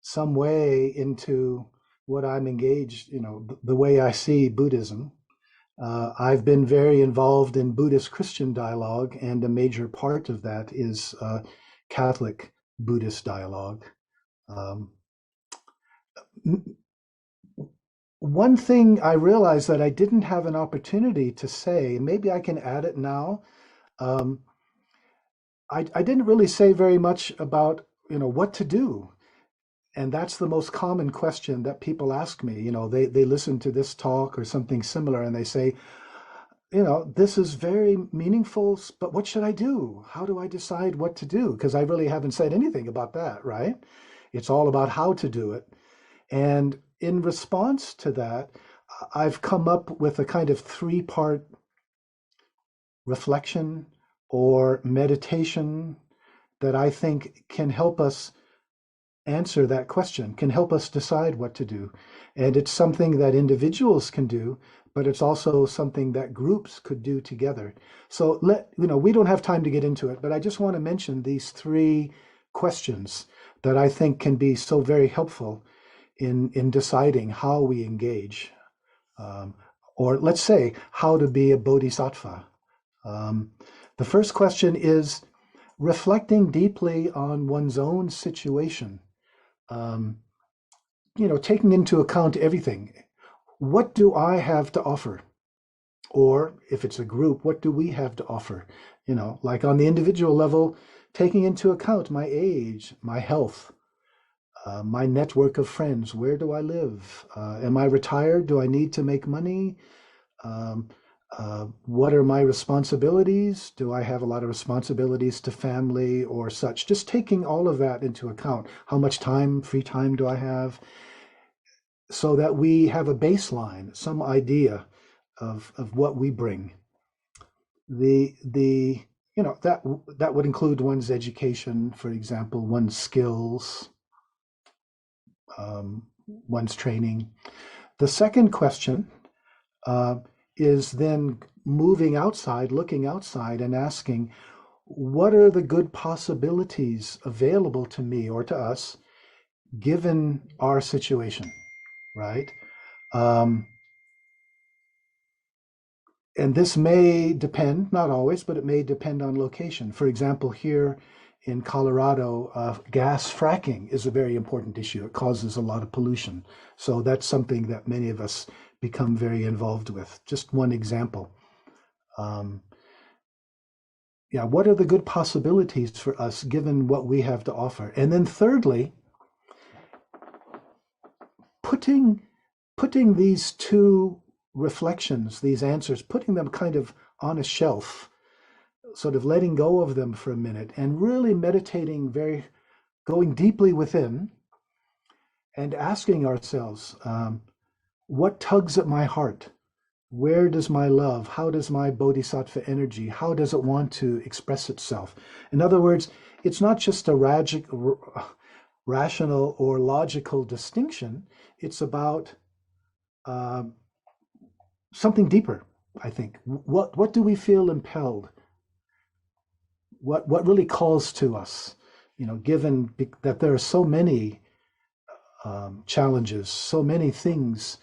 some way into what I'm engaged, the way I see Buddhism. I've been very involved in Buddhist Christian dialogue, and a major part of that is Catholic Buddhist dialogue. One thing I realized that I didn't have an opportunity to say, maybe I can add it now. I didn't really say very much about, what to do. And that's the most common question that people ask me. They listen to this talk or something similar and they say, this is very meaningful, but what should I do? How do I decide what to do? Because I really haven't said anything about that, right? It's all about how to do it. And in response to that, I've come up with a kind of three-part reflection or meditation that I think can help us answer that question, can help us decide what to do. And it's something that individuals can do, but it's also something that groups could do together. So we don't have time to get into it, but I just want to mention these three questions that I think can be so very helpful in deciding how we engage, or let's say how to be a bodhisattva. The first question is reflecting deeply on one's own situation, taking into account everything. What do I have to offer? Or if it's a group, what do we have to offer? Like on the individual level, taking into account my age, my health, my network of friends. Where do I live? Am I retired? Do I need to make money? What are my responsibilities? Do I have a lot of responsibilities to family or such? Just taking all of that into account. How much free time do I have? So that we have a baseline, some idea of what we bring. That would include one's education, for example, one's skills, one's training. The second question is then moving outside, looking outside and asking, what are the good possibilities available to me or to us given our situation, right? And this may depend, not always, but it may depend on location. For example, here in Colorado, gas fracking is a very important issue. It causes a lot of pollution. So that's something that many of us become very involved with. Just one example. What are the good possibilities for us given what we have to offer? And then thirdly, putting these two reflections, these answers, putting them kind of on a shelf, sort of letting go of them for a minute and really meditating, going deeply within and asking ourselves, what tugs at my heart? Where does my love, how does my bodhisattva energy, how does it want to express itself? In other words, it's not just a rational or logical distinction. It's about something deeper, I think. What do we feel impelled? What really calls to us? Given that there are so many challenges, so many things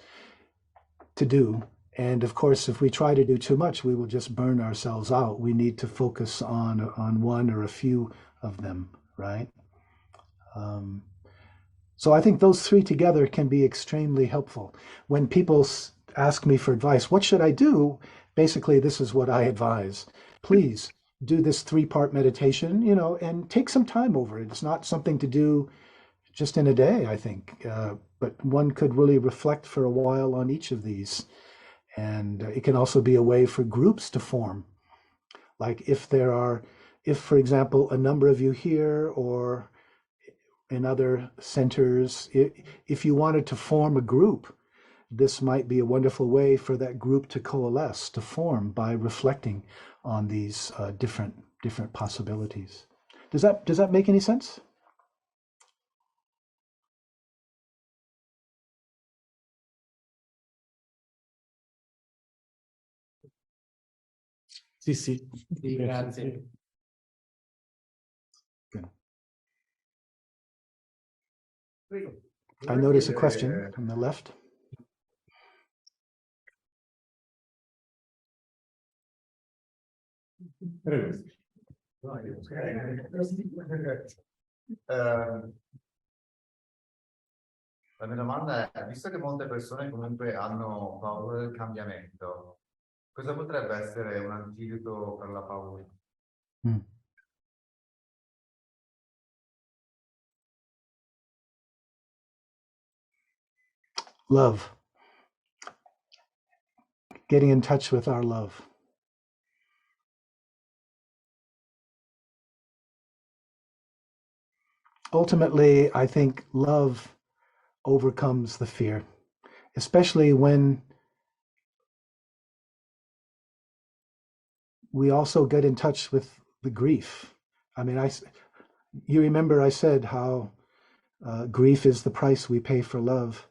to do. And of course, if we try to do too much, we will just burn ourselves out. We need to focus on one or a few of them, right? So I think those three together can be extremely helpful. When people ask me for advice, what should I do? Basically, this is what I advise. Please do this three-part meditation, and take some time over it. It's not something to do just in a day, I think. But one could really reflect for a while on each of these. And it can also be a way for groups to form. Like if, for example, a number of you here or in other centers, if you wanted to form a group, this might be a wonderful way for that group to coalesce, to form by reflecting on these different possibilities. Does that make any sense? Sì, sì. Sì, grazie. Good. I notice a question from the left. La mia domanda è, visto che molte persone comunque hanno paura del cambiamento, cosa potrebbe essere un antidoto per la paura? Love. Getting in touch with our love. Ultimately, I think love overcomes the fear, especially when we also get in touch with the grief. I mean, you remember I said how grief is the price we pay for love.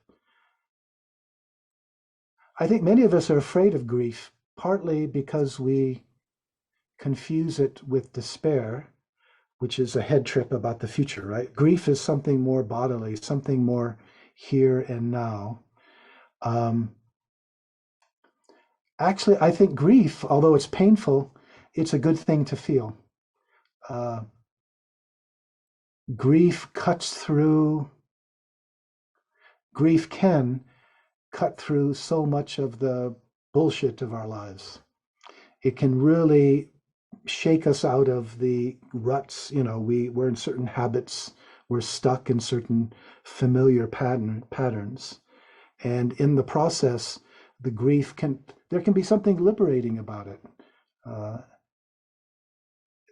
I think many of us are afraid of grief, partly because we confuse it with despair, which is a head trip about the future, right? Grief is something more bodily, something more here and now. Actually, I think grief, although it's painful, it's a good thing to feel. Grief can cut through so much of the bullshit of our lives. It can really shake us out of the ruts. You know, we're in certain habits, we're stuck in certain familiar patterns. And in the process, the grief there can be something liberating about it.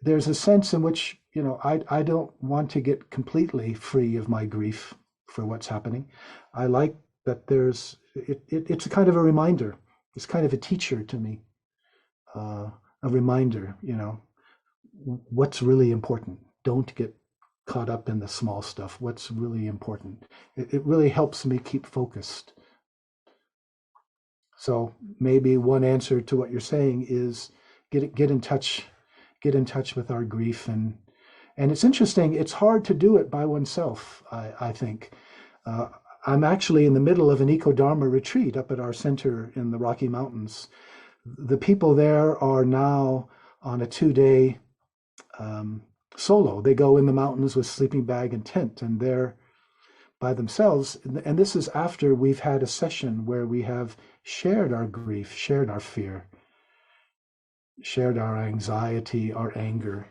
There's a sense in which, you know, I don't want to get completely free of my grief for what's happening. I like that it's a kind of a reminder. It's kind of a teacher to me. A reminder, you know, what's really important. Don't get caught up in the small stuff. What's really important. It really helps me keep focused. So maybe one answer to what you're saying is get in touch with our grief. And it's interesting, it's hard to do it by oneself, I think. I'm actually in the middle of an eco-dharma retreat up at our center in the Rocky Mountains. The people there are now on a 2-day solo. They go in the mountains with sleeping bag and tent, and they're by themselves. And this is after we've had a session where we have shared our grief, shared our fear, shared our anxiety, our anger.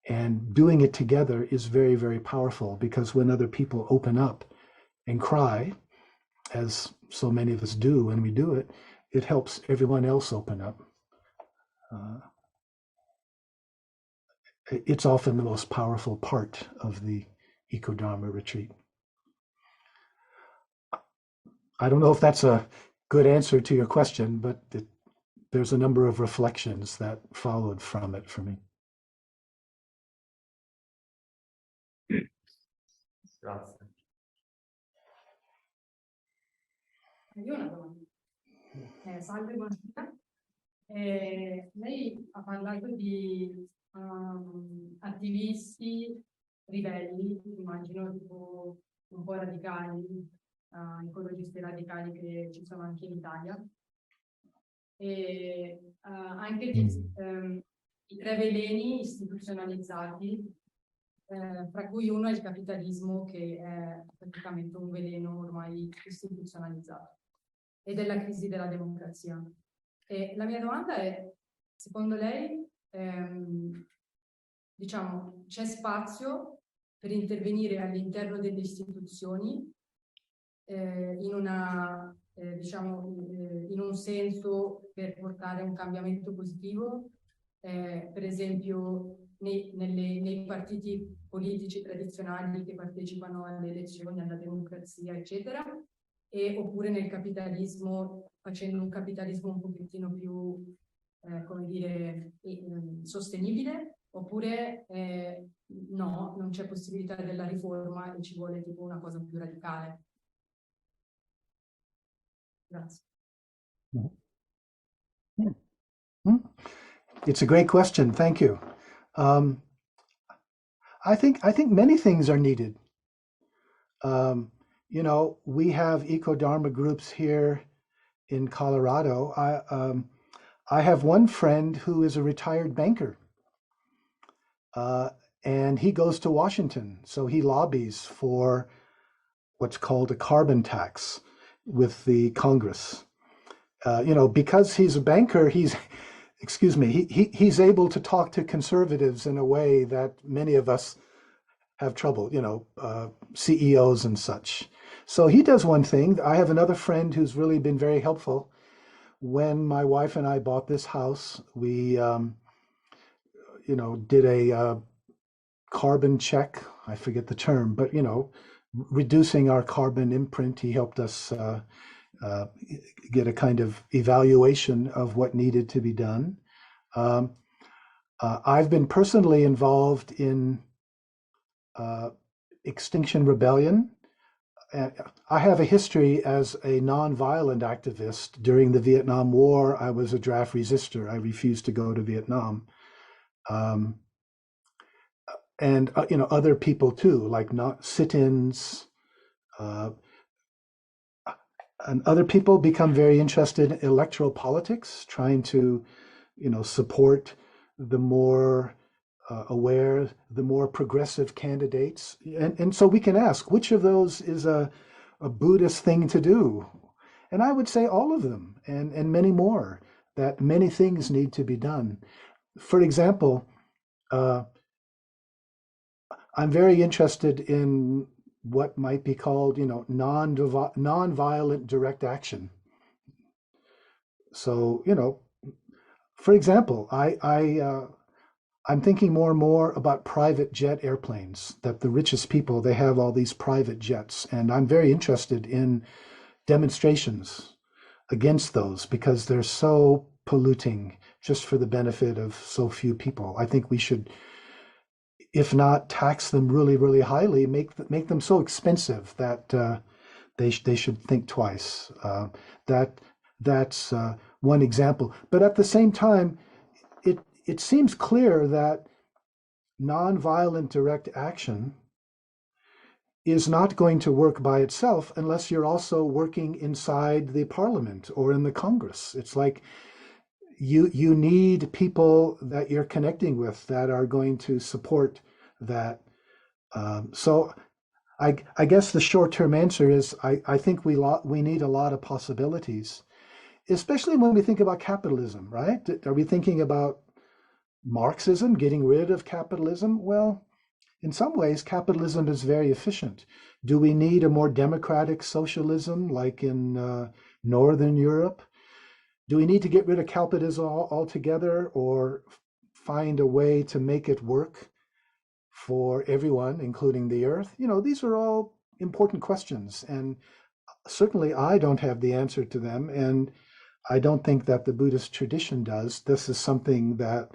And doing it together is very, very powerful, because when other people open up and cry, as so many of us do when we do it, it helps everyone else open up. It's often the most powerful part of the Eco-Dharma retreat. I don't know if that's a good answer to your question, but there's a number of reflections that followed from it for me. Grazie. Io ho una domanda. Salve, buonasera. Lei ha parlato di attivisti ribelli, immagino tipo un po' radicali, ecologisti radicali che ci sono anche in Italia, e anche di i 3 veleni istituzionalizzati, fra cui uno è il capitalismo, che è praticamente un veleno ormai istituzionalizzato, e della crisi della democrazia. E la mia domanda è, secondo lei, diciamo, c'è spazio per intervenire all'interno delle istituzioni in un senso per portare un cambiamento positivo, per esempio nei partiti politici tradizionali che partecipano alle elezioni, alla democrazia, eccetera, oppure nel capitalismo, facendo un capitalismo un pochettino più, come dire, sostenibile, oppure no, non c'è possibilità della riforma e ci vuole tipo una cosa più radicale. Grazie. It's a great question. Thank you. I think many things are needed. You know, we have eco-dharma groups here in Colorado. I have one friend who is a retired banker, and he goes to Washington. So he lobbies for what's called a carbon tax with the Congress. You know, because he's a banker, he's able to talk to conservatives in a way that many of us have trouble, you know, CEOs and such. So he does one thing. I have another friend who's really been very helpful. When my wife and I bought this house, we, you know, did a carbon check. I forget the term, but, you know, reducing our carbon imprint. He helped us get a kind of evaluation of what needed to be done. I've been personally involved in Extinction Rebellion. I have a history as a nonviolent activist. During the Vietnam War, I was a draft resistor. I refused to go to Vietnam. And you know, other people too, like not sit-ins. And other people become very interested in electoral politics, trying to, you know, support the more aware, the more progressive candidates. And so we can ask, which of those is a Buddhist thing to do? And I would say all of them, and many more, that many things need to be done. For example, I'm very interested in what might be called, you know, non-violent direct action. So, you know, for example, I'm thinking more and more about private jet airplanes, that the richest people, they have all these private jets. And I'm very interested in demonstrations against those because they're so polluting just for the benefit of so few people. I think we should, if not tax them really, really highly, make them so expensive that they should think twice. That's one example. But at the same time, it seems clear that nonviolent direct action is not going to work by itself unless you're also working inside the parliament or in the Congress. It's like you need people that you're connecting with that are going to support that. So I guess the short-term answer is I think we need a lot of possibilities, especially when we think about capitalism, right? Are we thinking about Marxism, getting rid of capitalism? Well, in some ways, capitalism is very efficient. Do we need a more democratic socialism like in Northern Europe? Do we need to get rid of capitalism altogether or find a way to make it work for everyone, including the earth? You know, these are all important questions, and certainly I don't have the answer to them, and I don't think that the Buddhist tradition does. This is something that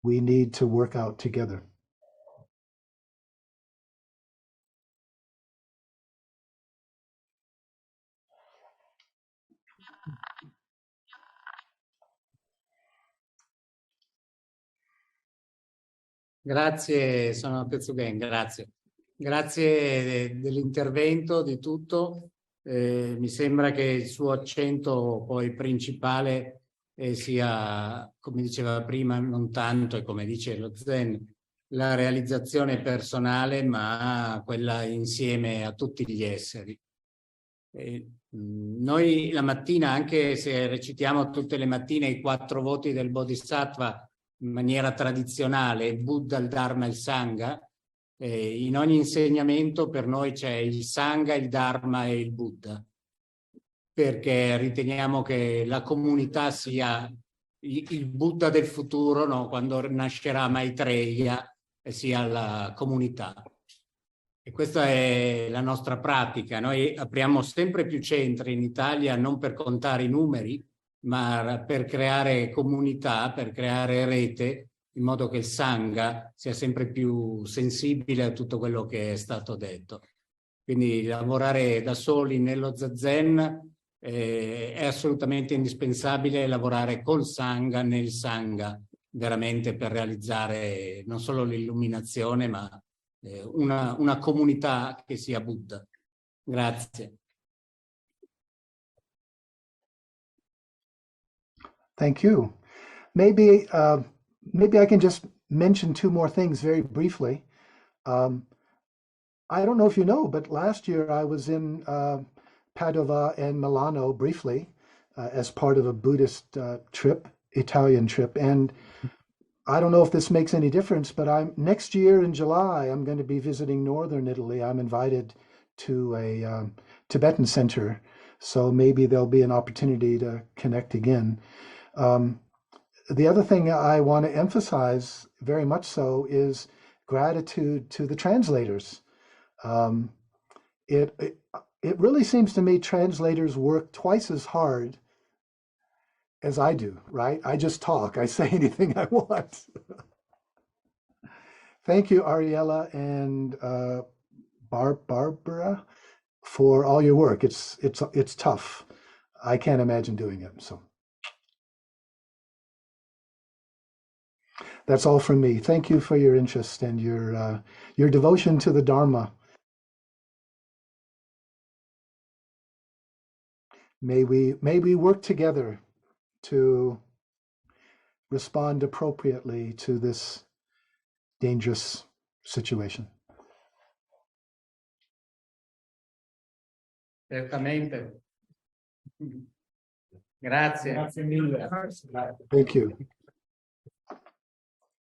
we need to work out together. Grazie, sono Tetsugen, grazie. Grazie dell'intervento, di tutto. Mi sembra che il suo accento poi principale sia, come diceva prima, non tanto, e come dice lo Zen, la realizzazione personale, ma quella insieme a tutti gli esseri. Noi la mattina, anche se recitiamo tutte le mattine i 4 voti del Bodhisattva in maniera tradizionale, il Buddha, il Dharma e il Sangha, In ogni insegnamento per noi c'è il Sangha, il Dharma e il Buddha, perché riteniamo che la comunità sia il Buddha del futuro, no? Quando nascerà Maitreya, sia la comunità. E questa è la nostra pratica. Noi apriamo sempre più centri in Italia, non per contare i numeri, ma per creare comunità, per creare rete, in modo che il Sangha sia sempre più sensibile a tutto quello che è stato detto. Quindi lavorare da soli nello Zazen è assolutamente indispensabile, lavorare col Sangha, nel Sangha, veramente per realizzare non solo l'illuminazione, ma una comunità che sia Buddha. Grazie. Thank you. Maybe I can just mention two more things very briefly. I don't know if you know, but last year I was in Padova and Milano briefly as part of a Buddhist trip, Italian trip. And I don't know if this makes any difference, but next year in July, I'm going to be visiting Northern Italy. I'm invited to a Tibetan center, so maybe there'll be an opportunity to connect again. The other thing I want to emphasize very much so is gratitude to the translators. It really seems to me translators work twice as hard as I do, right? I just talk. I say anything I want. Thank you, Ariella and Barbara, for all your work. It's tough. I can't imagine doing it. So that's all from me. Thank you for your interest and your devotion to the Dharma. May we work together to respond appropriately to this dangerous situation. Certamente. Grazie. Grazie mille. Thank you.